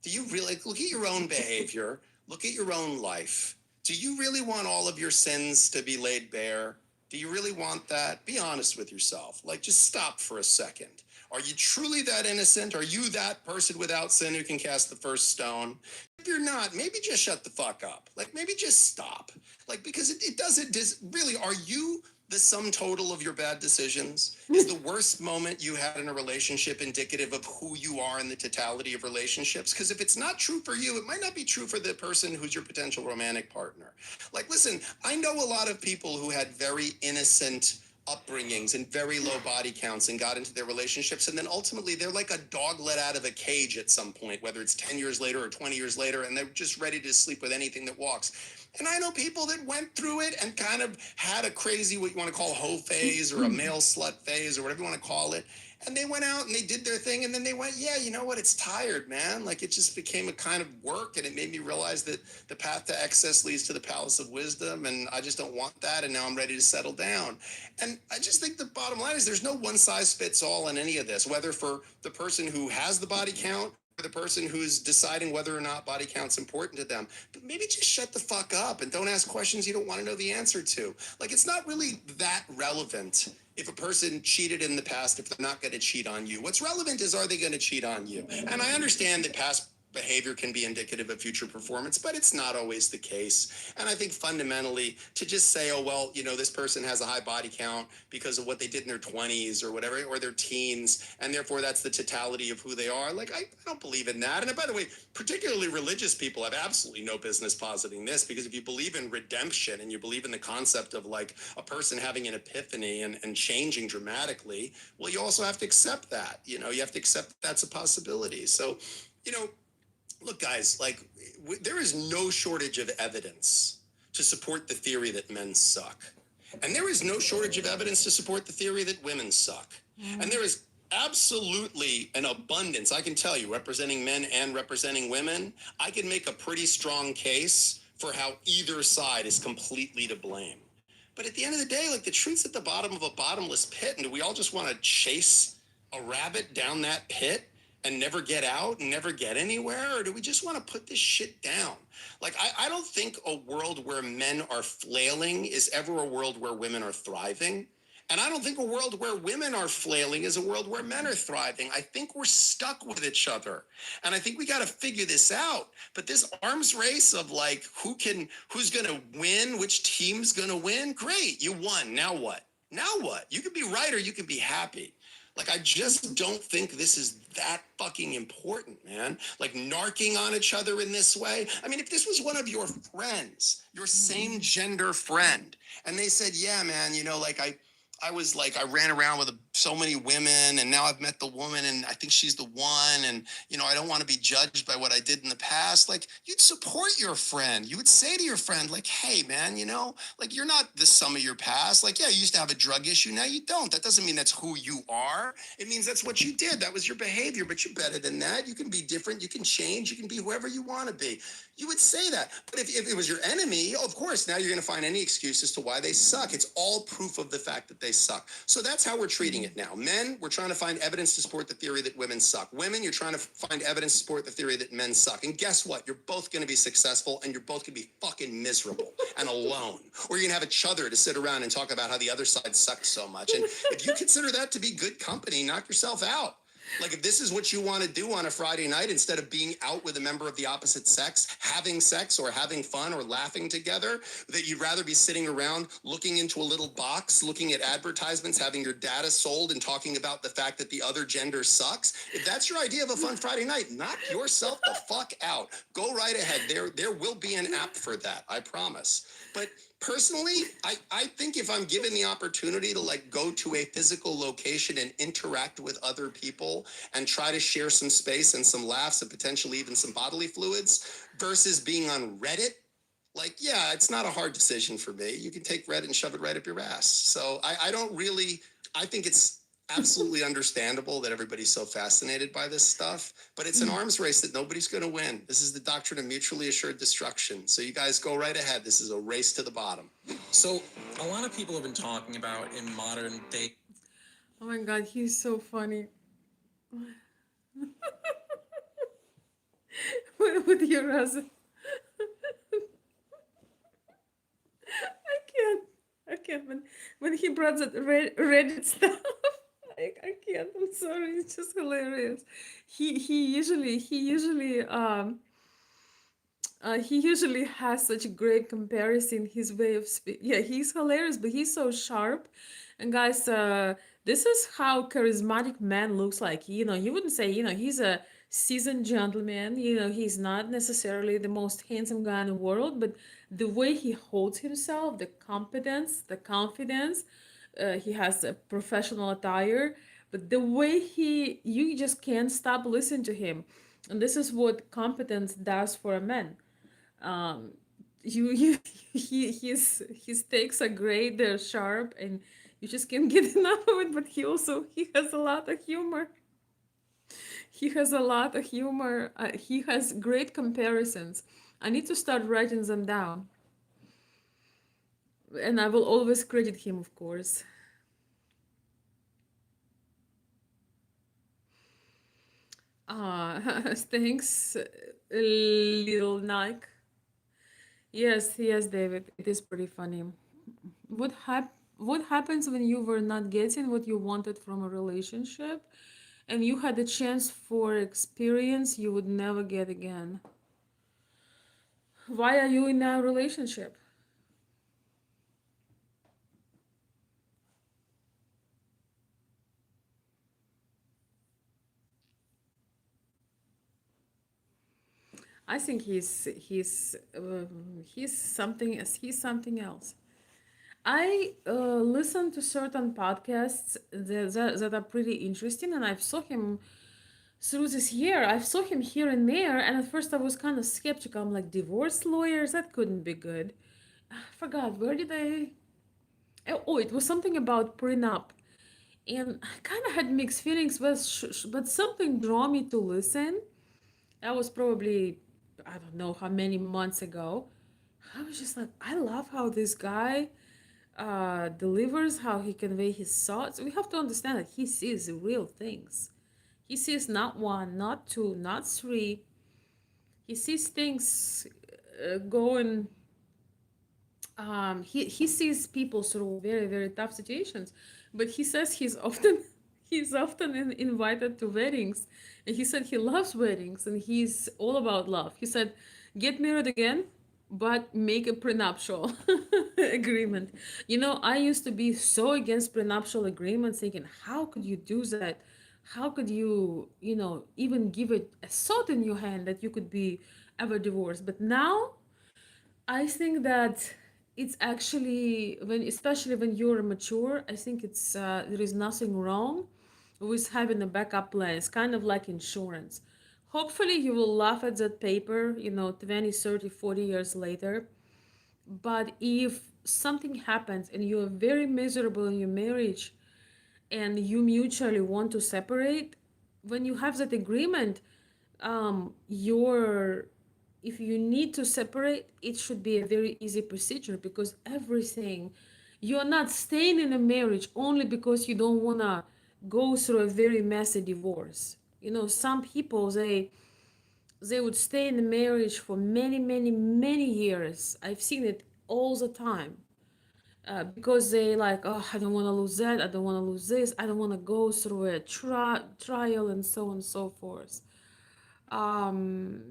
Do you really look at your own behavior? Look at your own life. Do you really want all of your sins to be laid bare? Do you really want that? Be honest with yourself. Like, just stop for a second. Are you truly that innocent? Are you that person without sin who can cast the first stone? If you're not, maybe just shut the fuck up. Like, maybe just stop. Like, because it doesn't, really, are you the sum total of your bad decisions? Is the worst moment you had in a relationship indicative of who you are in the totality of relationships? Because if it's not true for you, it might not be true for the person who's your potential romantic partner. Like, listen, I know a lot of people who had very innocent upbringings and very low body counts and got into their relationships, and then ultimately they're like a dog let out of a cage at some point, whether it's 10 years later or 20 years later, and they're just ready to sleep with anything that walks. And I know people that went through it and kind of had a crazy, what you want to call hoe phase or a male slut phase or whatever you want to call it. And they went out and they did their thing, and then they went, yeah, you know what? It's tired, man. Like, it just became a kind of work, and it made me realize that the path to excess leads to the palace of wisdom, and I just don't want that, and now I'm ready to settle down. And I just think the bottom line is there's no one size fits all in any of this, whether for the person who has the body count or the person who's deciding whether or not body count's important to them. But maybe just shut the fuck up and don't ask questions you don't want to know the answer to. Like, it's not really that relevant if a person cheated in the past, if they're not going to cheat on you. What's relevant is, are they going to cheat on you? And I understand that past behavior can be indicative of future performance, but it's not always the case. And I think fundamentally to just say, oh, well, you know, this person has a high body count because of what they did in their 20s or whatever, or their teens, and therefore that's the totality of who they are. Like, I don't believe in that. And by the way, particularly religious people have absolutely no business positing this, because if you believe in redemption and you believe in the concept of like a person having an epiphany and changing dramatically, well, you also have to accept that. You know, you have to accept that's a possibility. So, you know, look, guys, like, there is no shortage of evidence to support the theory that men suck. And there is no shortage of evidence to support the theory that women suck. And there is absolutely an abundance, I can tell you, representing men and representing women, I can make a pretty strong case for how either side is completely to blame. But at the end of the day, like, the truth's at the bottom of a bottomless pit, and do we all just want to chase a rabbit down that pit and never get out and never get anywhere? Or do we just want to put this shit down? Like, I don't think a world where men are flailing is ever a world where women are thriving. And I don't think a world where women are flailing is a world where men are thriving. I think we're stuck with each other. And I think we got to figure this out. But this arms race of like, who's going to win, which team's going to win, great, you won. Now what? Now what? You can be right or you can be happy. Like, I just don't think this is that fucking important, man. Like, narking on each other in this way. I mean, if this was one of your friends, your same gender friend, and they said, yeah, man, you know, like, I ran around with so many women, and now I've met the woman, and I think she's the one, and, you know, I don't want to be judged by what I did in the past. Like, you'd support your friend. You would say to your friend, like, hey, man, you know, like, you're not the sum of your past. Like, yeah, you used to have a drug issue. Now you don't. That doesn't mean that's who you are. It means that's what you did. That was your behavior, but you're better than that. You can be different. You can change. You can be whoever you want to be. You would say that. But if it was your enemy, of course, now you're going to find any excuse as to why they suck. It's all proof of the fact that they suck. So that's how we're treating it now. Men, we're trying to find evidence to support the theory that women suck. Women, you're trying to find evidence to support the theory that men suck. And guess what? You're both going to be successful, and you're both going to be fucking miserable and alone. Or you're going to have each other to sit around and talk about how the other side sucks so much. And if you consider that to be good company, knock yourself out. Like, if this is what you want to do on a Friday night, instead of being out with a member of the opposite sex, having sex or having fun or laughing together, that you'd rather be sitting around looking into a little box, looking at advertisements, having your data sold, and talking about the fact that the other gender sucks. If that's your idea of a fun Friday night, knock yourself the fuck out. Go right ahead. There will be an app for that, I promise. But Personally, I think if I'm given the opportunity to like go to a physical location and interact with other people and try to share some space and some laughs and potentially even some bodily fluids versus being on Reddit, like, yeah, it's not a hard decision for me. You can take Reddit and shove it right up your ass. So I don't really, I think it's absolutely understandable that everybody's so fascinated by this stuff, but it's an arms race that nobody's going to win. This is the doctrine of mutually assured destruction. So you guys go right ahead. This is a race to the bottom. So a lot of people have been talking about in modern day. Oh my god, he's so funny. With your husband. I can't. I can't. When he brought that Reddit stuff, I can't. I'm sorry. It's just hilarious. He usually has such a great comparison. His way of speak. Yeah, he's hilarious, but he's so sharp. And guys, this is how charismatic man looks like. You know, you wouldn't say, he's a seasoned gentleman. You know, he's not necessarily the most handsome guy in the world, but the way he holds himself, the competence, the confidence, he has a professional attire, but the way you just can't stop listening to him. And this is what competence does for a man. um you his takes are great, they're sharp, and you just can't get enough of it. But he has a lot of humor. He has great comparisons. I need to start writing them down, and I will always credit him, of course. Thanks, little Nike. Yes, David, it is pretty funny. What happens when you were not getting what you wanted from a relationship and you had a chance for experience you would never get again? Why are you in a relationship? I think he's something else. I listen to certain podcasts that are pretty interesting, and I saw him through this year. I saw him here and there, and at first I was kind of skeptical. I'm like, divorce lawyers? That couldn't be good. I forgot, where did I? Oh, it was something about prenup. And I kind of had mixed feelings, but something drew me to listen. That was probably, I don't know how many months ago. I was just like, I love how this guy delivers, how he convey his thoughts. We have to understand that he sees real things. He sees not one, not two, not three. He sees things going. He sees people through very very tough situations, but he says he's often he's often invited to weddings, and he said he loves weddings and he's all about love. He said, "Get married again, but make a prenuptial agreement." You know, I used to be so against prenuptial agreements, thinking, "How could you do that? How could you, even give it a thought in your hand that you could be ever divorced?" But now I think that it's actually especially when you're mature, I think there is nothing wrong with having a backup plan. It's kind of like insurance. Hopefully, you will laugh at that paper, 20, 30, 40 years later. But if something happens and you are very miserable in your marriage and you mutually want to separate, when you have that agreement, your if you need to separate, it should be a very easy procedure, because everything, you're not staying in a marriage only because you don't want to go through a very messy divorce. Some people, they would stay in the marriage for many many many years. I've seen it all the time, because they like, oh, I don't want to lose that, I don't want to lose this, I don't want to go through a trial, and so on and so forth. um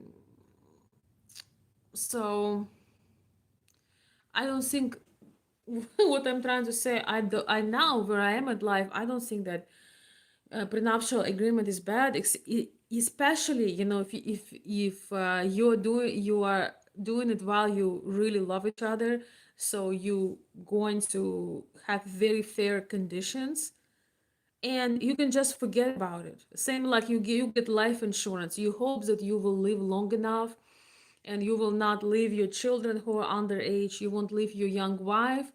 so I don't think what I'm trying to say, I now where I am at life, I don't think that prenuptial agreement is bad, especially, if you are doing it while you really love each other. So you going to have very fair conditions, and you can just forget about it. Same like you get life insurance. You hope that you will live long enough and you will not leave your children who are underage. You won't leave your young wife.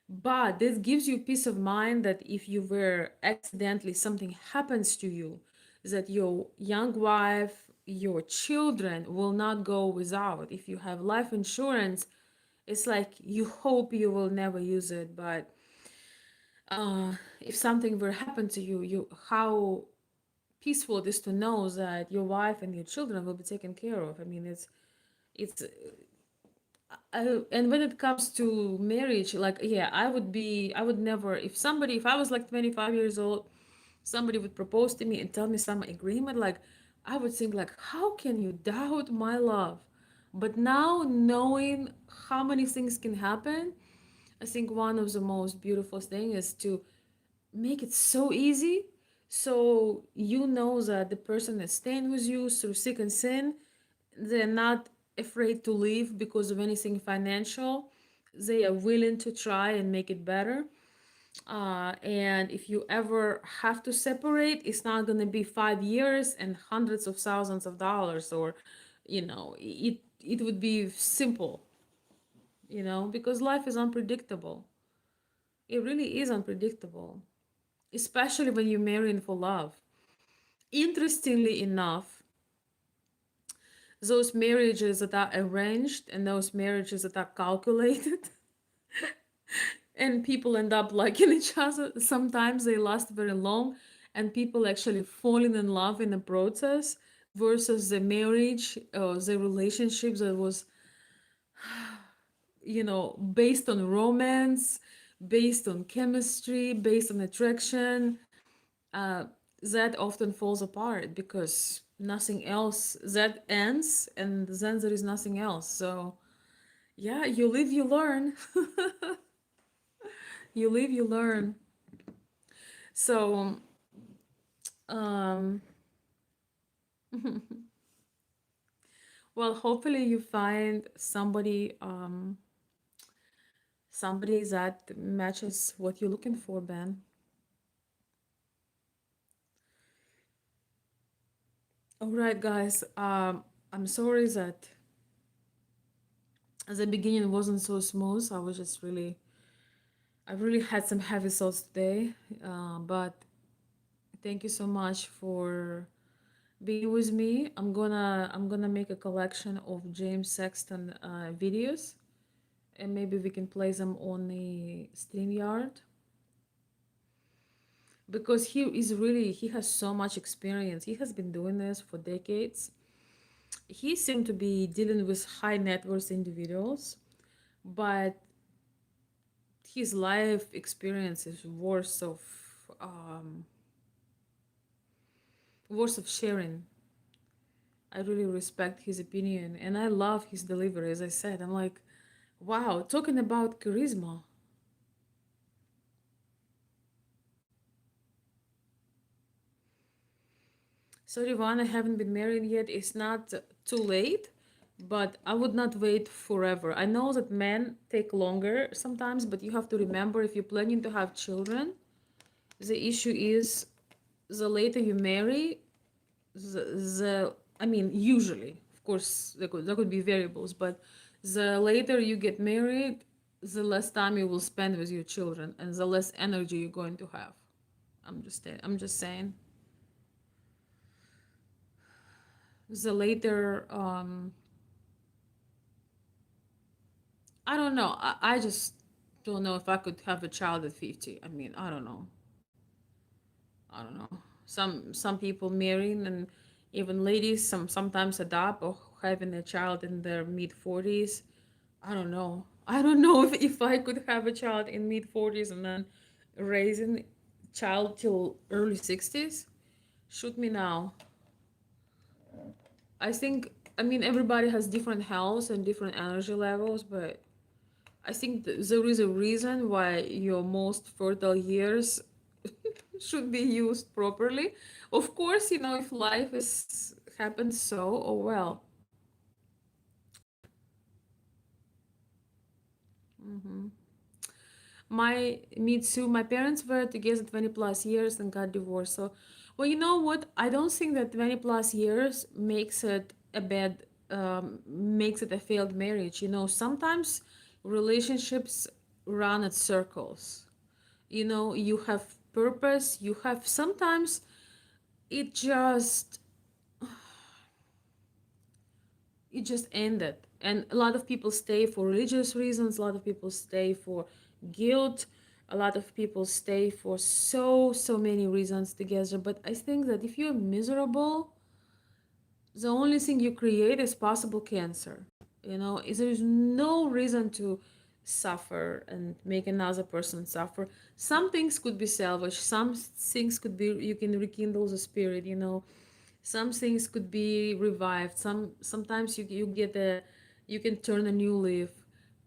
But this gives you peace of mind that if you were accidentally something happens to you, that your young wife, your children will not go without. If you have life insurance, it's like you hope you will never use it, but if something were happen to you, how peaceful it is to know that your wife and your children will be taken care of. I mean, it's and when it comes to marriage, like, yeah, I would never, if I was like 25 years old, somebody would propose to me and tell me some agreement, like, I would think, like, how can you doubt my love? But now, knowing how many things can happen, I think one of the most beautiful things is to make it so easy, so you know that the person is staying with you through thick and thin. They're not afraid to leave because of anything financial. They are willing to try and make it better. And if you ever have to separate, it's not going to be 5 years and hundreds of thousands of dollars, or, it would be simple, because life is unpredictable. It really is unpredictable, especially when you're marrying for love. Interestingly enough, those marriages that are arranged and those marriages that are calculated and people end up liking each other, sometimes they last very long and people actually falling in love in the process, versus the marriage or the relationships that was, based on romance, based on chemistry, based on attraction. uh, that often falls apart because nothing else, that ends and then there is nothing else. So yeah, you live, you learn. You live, you learn. So um well, hopefully you find somebody that matches what you're looking for, Ben. All right, guys, I'm sorry that the beginning wasn't so smooth. I really had some heavy thoughts today, but thank you so much for being with me. I'm gonna make a collection of James Sexton videos, and maybe we can play them on the StreamYard, because he has so much experience. He has been doing this for decades. He seemed to be dealing with high net worth individuals, but his life experience is um, worth of sharing. I really respect his opinion and I love his delivery. As I said, I'm like, wow, talking about charisma. Sorry, Ivan, I haven't been married yet. It's not too late, but I would not wait forever. I know that men take longer sometimes, but you have to remember, if you're planning to have children, the issue is the later you marry, I mean, usually, of course, there could be variables, but the later you get married, the less time you will spend with your children and the less energy you're going to have. I'm just saying. The later, I don't know. I just don't know if I could have a child at 50. I mean, I don't know. I don't know. Some people marrying, and even ladies sometimes adopt or having a child in their mid 40s. I don't know. I don't know if I could have a child in mid 40s and then raising child till early 60s. Shoot me now. I think, I mean, everybody has different health and different energy levels, but I think there is a reason why your most fertile years should be used properly. Of course, if life is happens so, oh well. Me too. My parents were together 20 plus years and got divorced. So, well, you know what? I don't think that 20 plus years makes it a failed marriage. You know, sometimes relationships run at circles. You know, you have purpose, you have sometimes it just it just ended. And a lot of people stay for religious reasons, a lot of people stay for guilt, a lot of people stay for so many reasons together. But I think that if you're miserable, the only thing you create is possible cancer. You know, there's no reason to suffer and make another person suffer. Some things could be salvaged, some things could be, you can rekindle the spirit, you know, some things could be revived, sometimes you get a, you can turn a new leaf.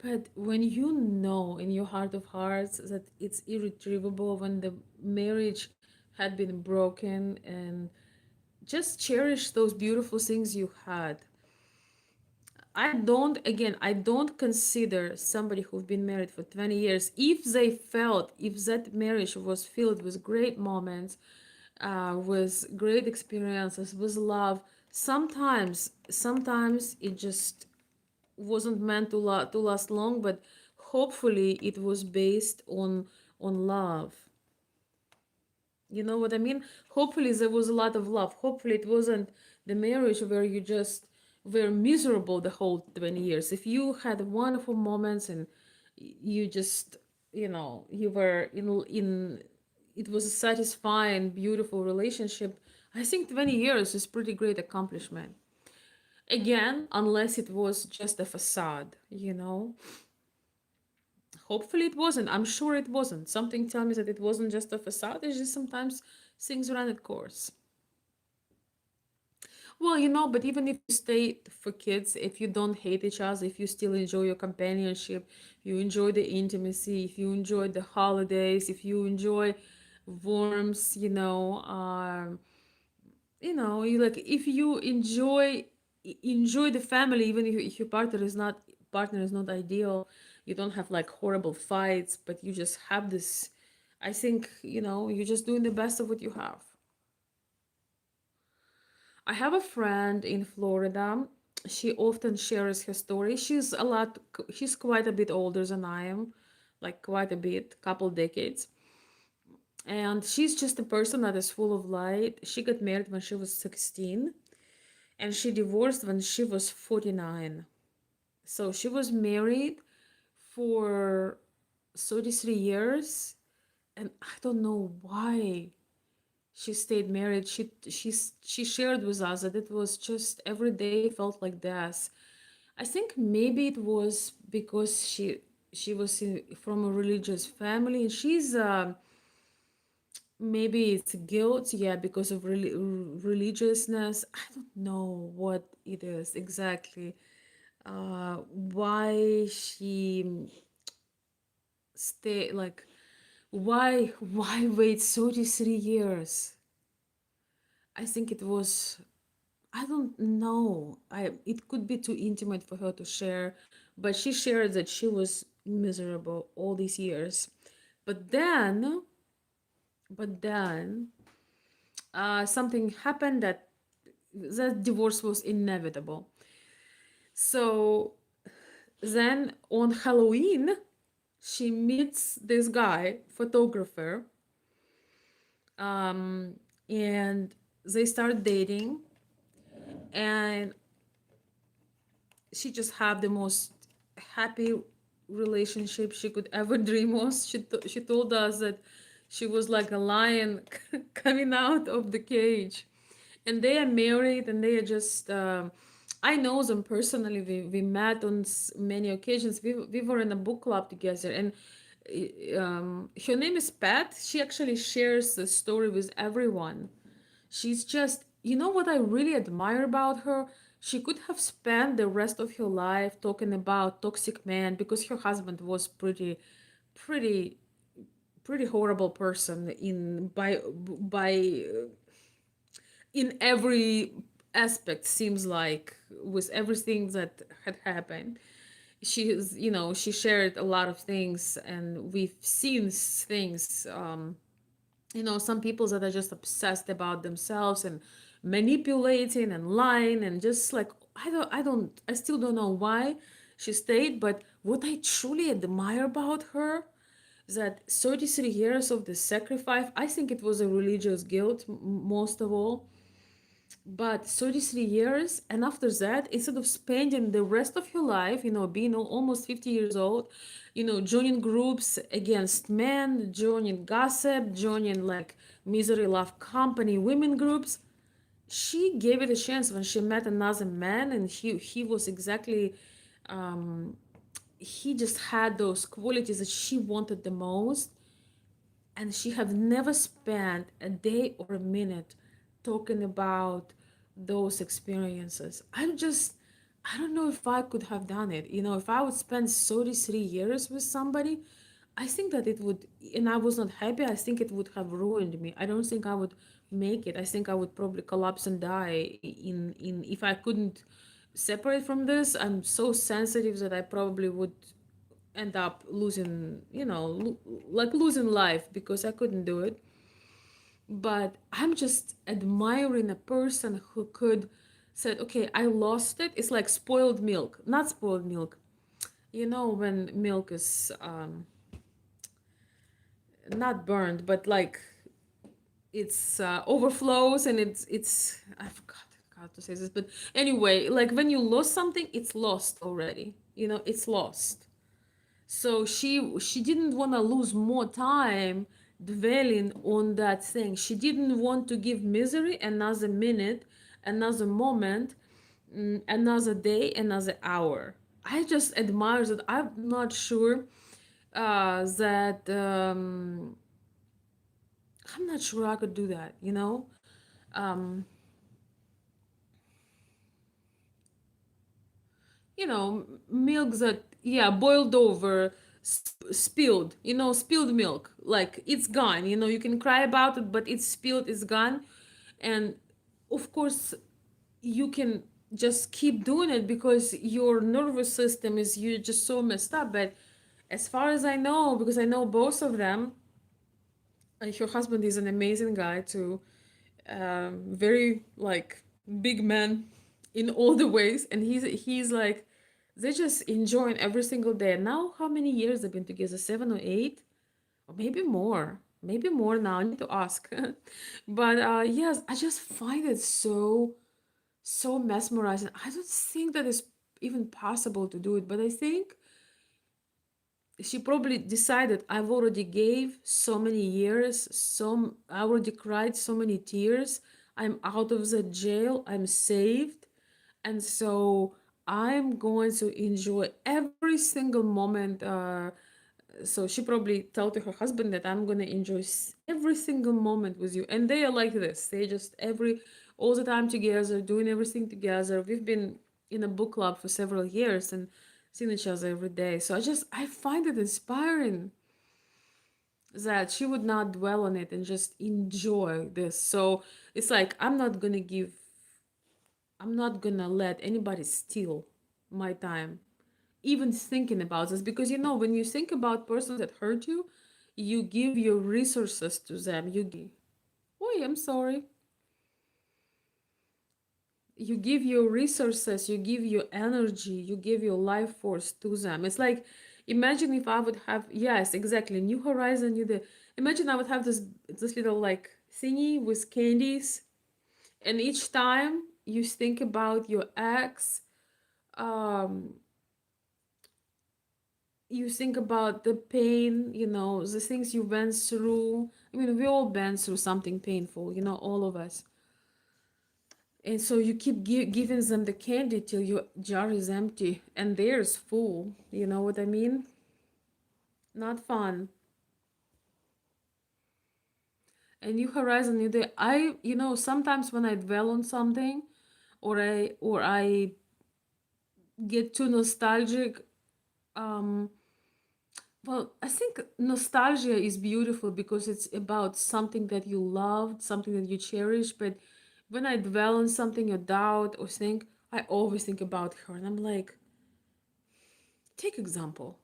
But when you know in your heart of hearts that it's irretrievable, when the marriage had been broken, and just cherish those beautiful things you had. I don't consider somebody who've been married for 20 years, if they felt, if that marriage was filled with great moments, with great experiences, with love, sometimes it just wasn't meant to last long, but hopefully it was based on love. You know what I mean? Hopefully there was a lot of love. Hopefully it wasn't the marriage where you just were miserable the whole 20 years. If you had wonderful moments and you just, you know, you were in it was a satisfying, beautiful relationship, I think 20 years is pretty great accomplishment. Again, unless it was just a facade, you know. Hopefully it wasn't. I'm sure it wasn't. Something tells me that it wasn't just a facade. It's just sometimes things run its course. Well, you know, but even if you stay for kids, if you don't hate each other, if you still enjoy your companionship, you enjoy the intimacy, if you enjoy the holidays, if you enjoy warmth, you know, you like, if you enjoy the family, even if your partner is not ideal, you don't have like horrible fights, but you just have this, I think, you know, you're just doing the best of what you have. I have a friend in Florida. She often shares her story. She's quite a bit older than I am, like quite a bit, couple decades. And she's just a person that is full of light. She got married when she was 16 and she divorced when she was 49. So she was married for 33 years, and I don't know why she stayed married. She shared with us that it was just every day felt like death. I think maybe it was because she was from a religious family, and she's maybe it's guilt, yeah, because of religiousness. I don't know what it is exactly. Why she stay like, why wait 33 years? I think it was, I don't know. It could be too intimate for her to share, but she shared that she was miserable all these years. But then, but then, something happened that divorce was inevitable. So then on Halloween, she meets this guy, photographer, and they start dating, and she just have the most happy relationship she could ever dream of. She told us that she was like a lion coming out of the cage, and they are married, and they are just. I know them personally. We met on many occasions. We were in a book club together, and her name is Pat. She actually shares the story with everyone. She's just, you know what I really admire about her? She could have spent the rest of her life talking about toxic men, because her husband was pretty, pretty horrible person in every aspect, seems like, with everything that had happened. she is, she shared a lot of things, and we've seen things. Some people that are just obsessed about themselves and manipulating and lying, and just like, I still don't know why she stayed. But what I truly admire about her is that 33 years of the sacrifice, I think it was a religious guilt, most of all. But 33 years, and after that, instead of spending the rest of your life, being almost 50 years old, joining groups against men, joining gossip, joining like misery love company women groups, she gave it a chance when she met another man, and he was exactly, he just had those qualities that she wanted the most. And she have never spent a day or a minute talking about those experiences. I don't know if I could have done it. If I would spend 33 years with somebody, I think that it would, and I was not happy, I think it would have ruined me. I don't think I would make it. I think I would probably collapse and die in if I couldn't separate from this. I'm so sensitive that I probably would end up losing, like losing life, because I couldn't do it. But I'm just admiring a person who could said, okay, I lost it. It's like spoiled milk, not spoiled milk. When milk is not burned, but like it's overflows, and it's I forgot how to say this, but anyway, like when you lost something, it's lost already. It's lost. So she didn't want to lose more time dwelling on that thing. She didn't want to give misery another minute, another moment, another day, another hour. I just admire that. I'm not sure that I'm not sure I could do that. Um, milk that, yeah, boiled over, spilled, spilled milk, like it's gone. You can cry about it, but it's spilled, it's gone. And of course you can just keep doing it because your nervous system is, you just so messed up. But as far as I know, because I know both of them, her husband is an amazing guy too, very like big man in all the ways, and he's like, they just enjoying every single day. Now, how many years they've been together? 7 or 8, or maybe more now. I need to ask. But yes, I just find it so mesmerizing. I don't think that it's even possible to do it, but I think she probably decided, I've already gave so many years, I already cried so many tears, I'm out of the jail, I'm saved, and so I'm going to enjoy every single moment. So she probably told to her husband that I'm gonna enjoy every single moment with you, and they are like this. They just all the time together, doing everything together. We've been in a book club for several years and seen each other every day. So I find it inspiring that she would not dwell on it and just enjoy this. So it's like, I'm not gonna let anybody steal my time even thinking about this, because when you think about persons that hurt you, you give your resources to them. Oh, I'm sorry. You give your resources, you give your energy, you give your life force to them. It's like, imagine if I would have, yes, exactly, New Horizon, imagine I would have this little like thingy with candies, and each time you think about your ex, um you think about the pain, the things you went through. I mean, we all been through something painful, all of us. And so you keep giving them the candy till your jar is empty and theirs full. You know what I mean? Not fun. And New Horizon, New Day. Sometimes when I dwell on something, or I get too nostalgic, um, well, I think nostalgia is beautiful because it's about something that you loved, something that you cherish. But when I dwell on something or doubt or think, I always think about her. And I'm like, Take example.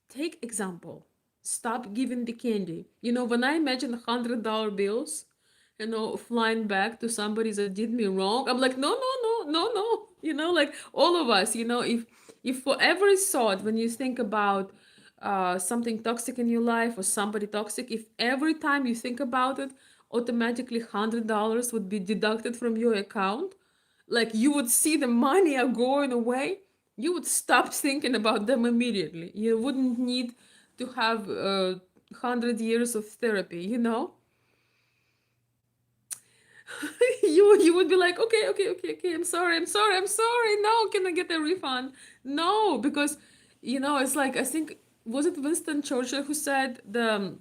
Take example. Stop giving the candy. When I imagine $100 bills, flying back to somebody that did me wrong, I'm like, no, no, no, no, no. Like all of us, if for every thought when you think about something toxic in your life or somebody toxic, if every time you think about it, automatically $100 would be deducted from your account, like you would see the money are going away, you would stop thinking about them immediately. You wouldn't need to have 100 years of therapy. You would be like, okay, okay, okay, okay, I'm sorry, no, can I get a refund? No, because it's like, I think, was it Winston Churchill who said the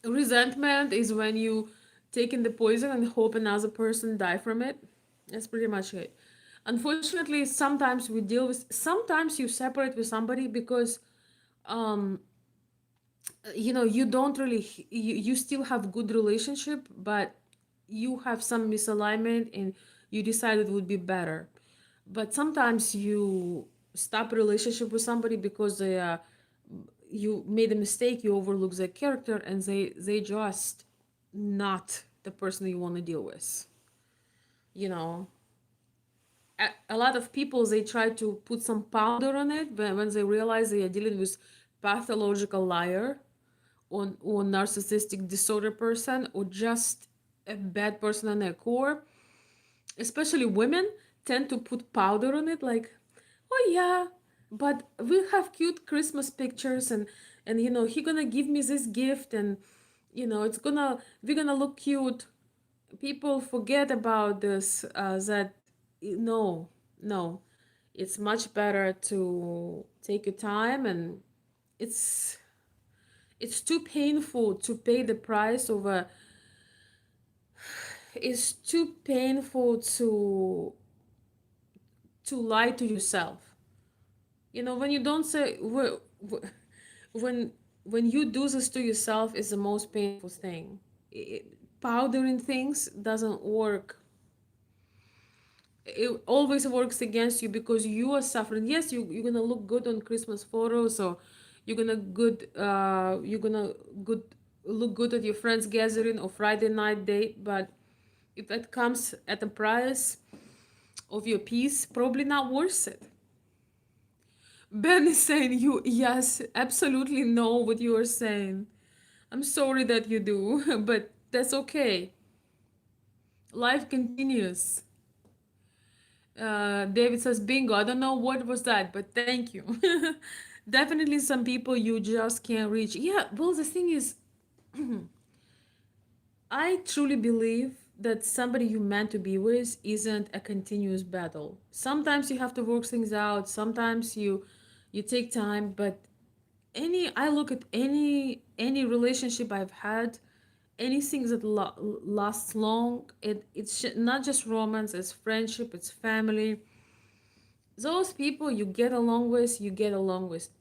resentment is when you take in the poison and hope another person die from it. That's pretty much it. Unfortunately, sometimes you separate with somebody because um you don't really, you still have good relationship, but you have some misalignment and you decide it would be better. But sometimes you stop a relationship with somebody because you made a mistake, you overlook their character, and they just not the person you want to deal with. you know a lot of people, they try to put some powder on it, but when they realize they are dealing with pathological liar, or narcissistic disorder person, or just a bad person in their core, especially women tend to put powder on it, like, oh yeah, but we have cute Christmas pictures, and he gonna give me this gift, and it's gonna we're gonna look cute. People forget about this, that no, no, it's much better to take your time, and it's it's too painful to pay the price of a it's too painful to lie to yourself. When you don't say when when you do this to yourself is the most painful thing. Powdering things doesn't work. It always works against you because you are suffering. Yes, you're gonna look good on Christmas photos, or you're gonna good look good at your friends gathering or Friday night date, but if that comes at the price of your peace, probably not worth it. Ben is saying, you, yes, absolutely know what you are saying. I'm sorry that you do, but that's okay. Life continues. David says, bingo. I don't know what was that, but thank you. Definitely some people you just can't reach. Yeah, well, the thing is, I truly believe that somebody you meant to be with isn't a continuous battle. Sometimes you have to work things out. Sometimes you take time, but I look at any relationship I've had, anything that lasts long. It's not just romance, it's friendship, it's family. Those people you get along with.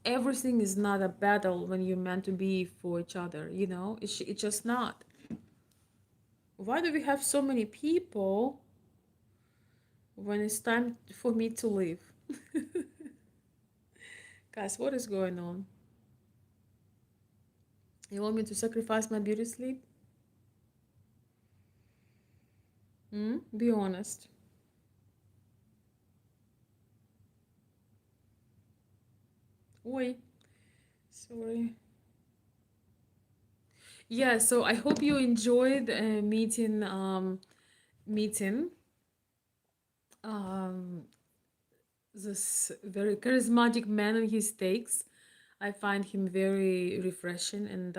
Everything is not a battle when you're meant to be for each other. It's just not. Why do we have so many people when it's time for me to leave? Guys, what is going on? You want me to sacrifice my beauty sleep? Be honest. Wait, sorry. Yeah, so I hope you enjoyed meeting um this very charismatic man and his takes. I find him very refreshing, and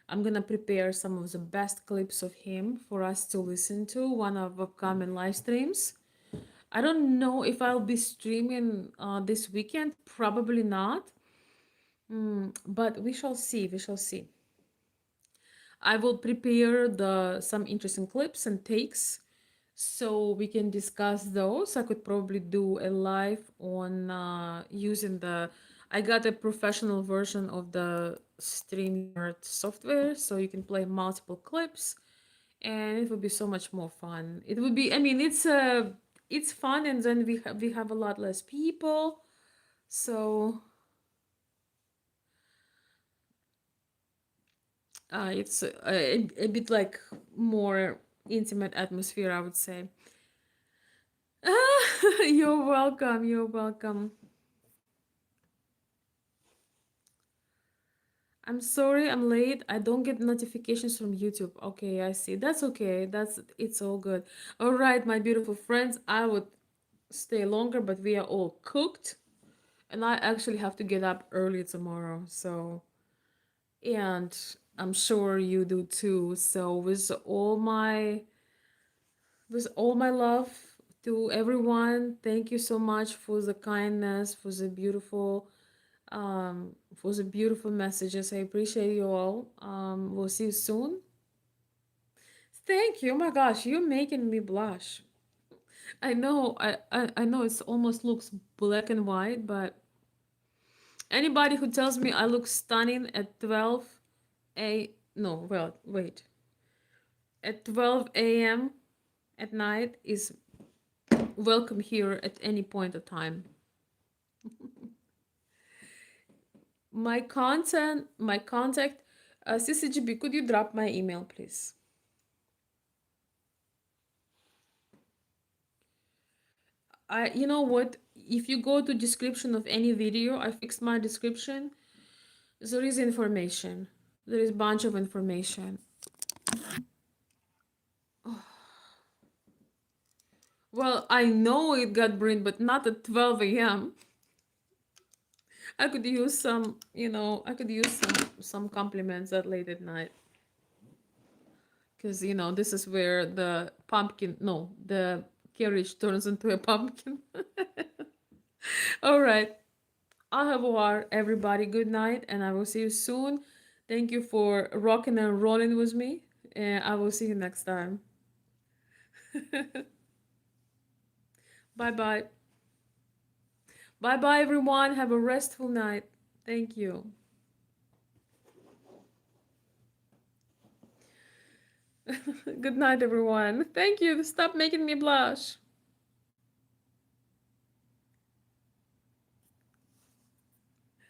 I'm gonna prepare some of the best clips of him for us to listen to one of upcoming live streams. I don't know if I'll be streaming this weekend. Probably not. But we shall see. We shall see. I will prepare the some interesting clips and takes so we can discuss those. I could probably do a live on using the. I got a professional version of the StreamYard software, so you can play multiple clips, and it would be so much more fun. It would be. I mean, it's fun, and then we have a lot less people. So it's a bit like more intimate atmosphere, I would say. You're welcome. You're welcome. I'm sorry I'm late. I don't get notifications from YouTube. Okay, I see. That's okay. It's all good. All right, my beautiful friends. I would stay longer, but we are all cooked, and I actually have to get up early tomorrow. So, and I'm sure you do too. So, with all my love to everyone, thank you so much for the kindness, for the beautiful messages. I appreciate you all. We'll see you soon. Thank you. Oh my gosh, you're making me blush. I know it's almost looks black and white, but anybody who tells me I look stunning at 12 a no, well, wait. At 12 a.m. at night is welcome here at any point of time. My contact, CCGB, could you drop my email, please? You know what? If you go to description of any video, I fixed my description. There is information. There is bunch of information. Well, I know it got burned, but not at 12 a.m. I could use I could use some compliments that late at night. Because, this is where the pumpkin, no, the carriage turns into a pumpkin. All right. Au revoir, everybody. Good night, and I will see you soon. Thank you for rocking and rolling with me, and I will see you next time. Bye bye. Bye bye, everyone. Have a restful night. Thank you. Good night, everyone. Thank you. Stop making me blush.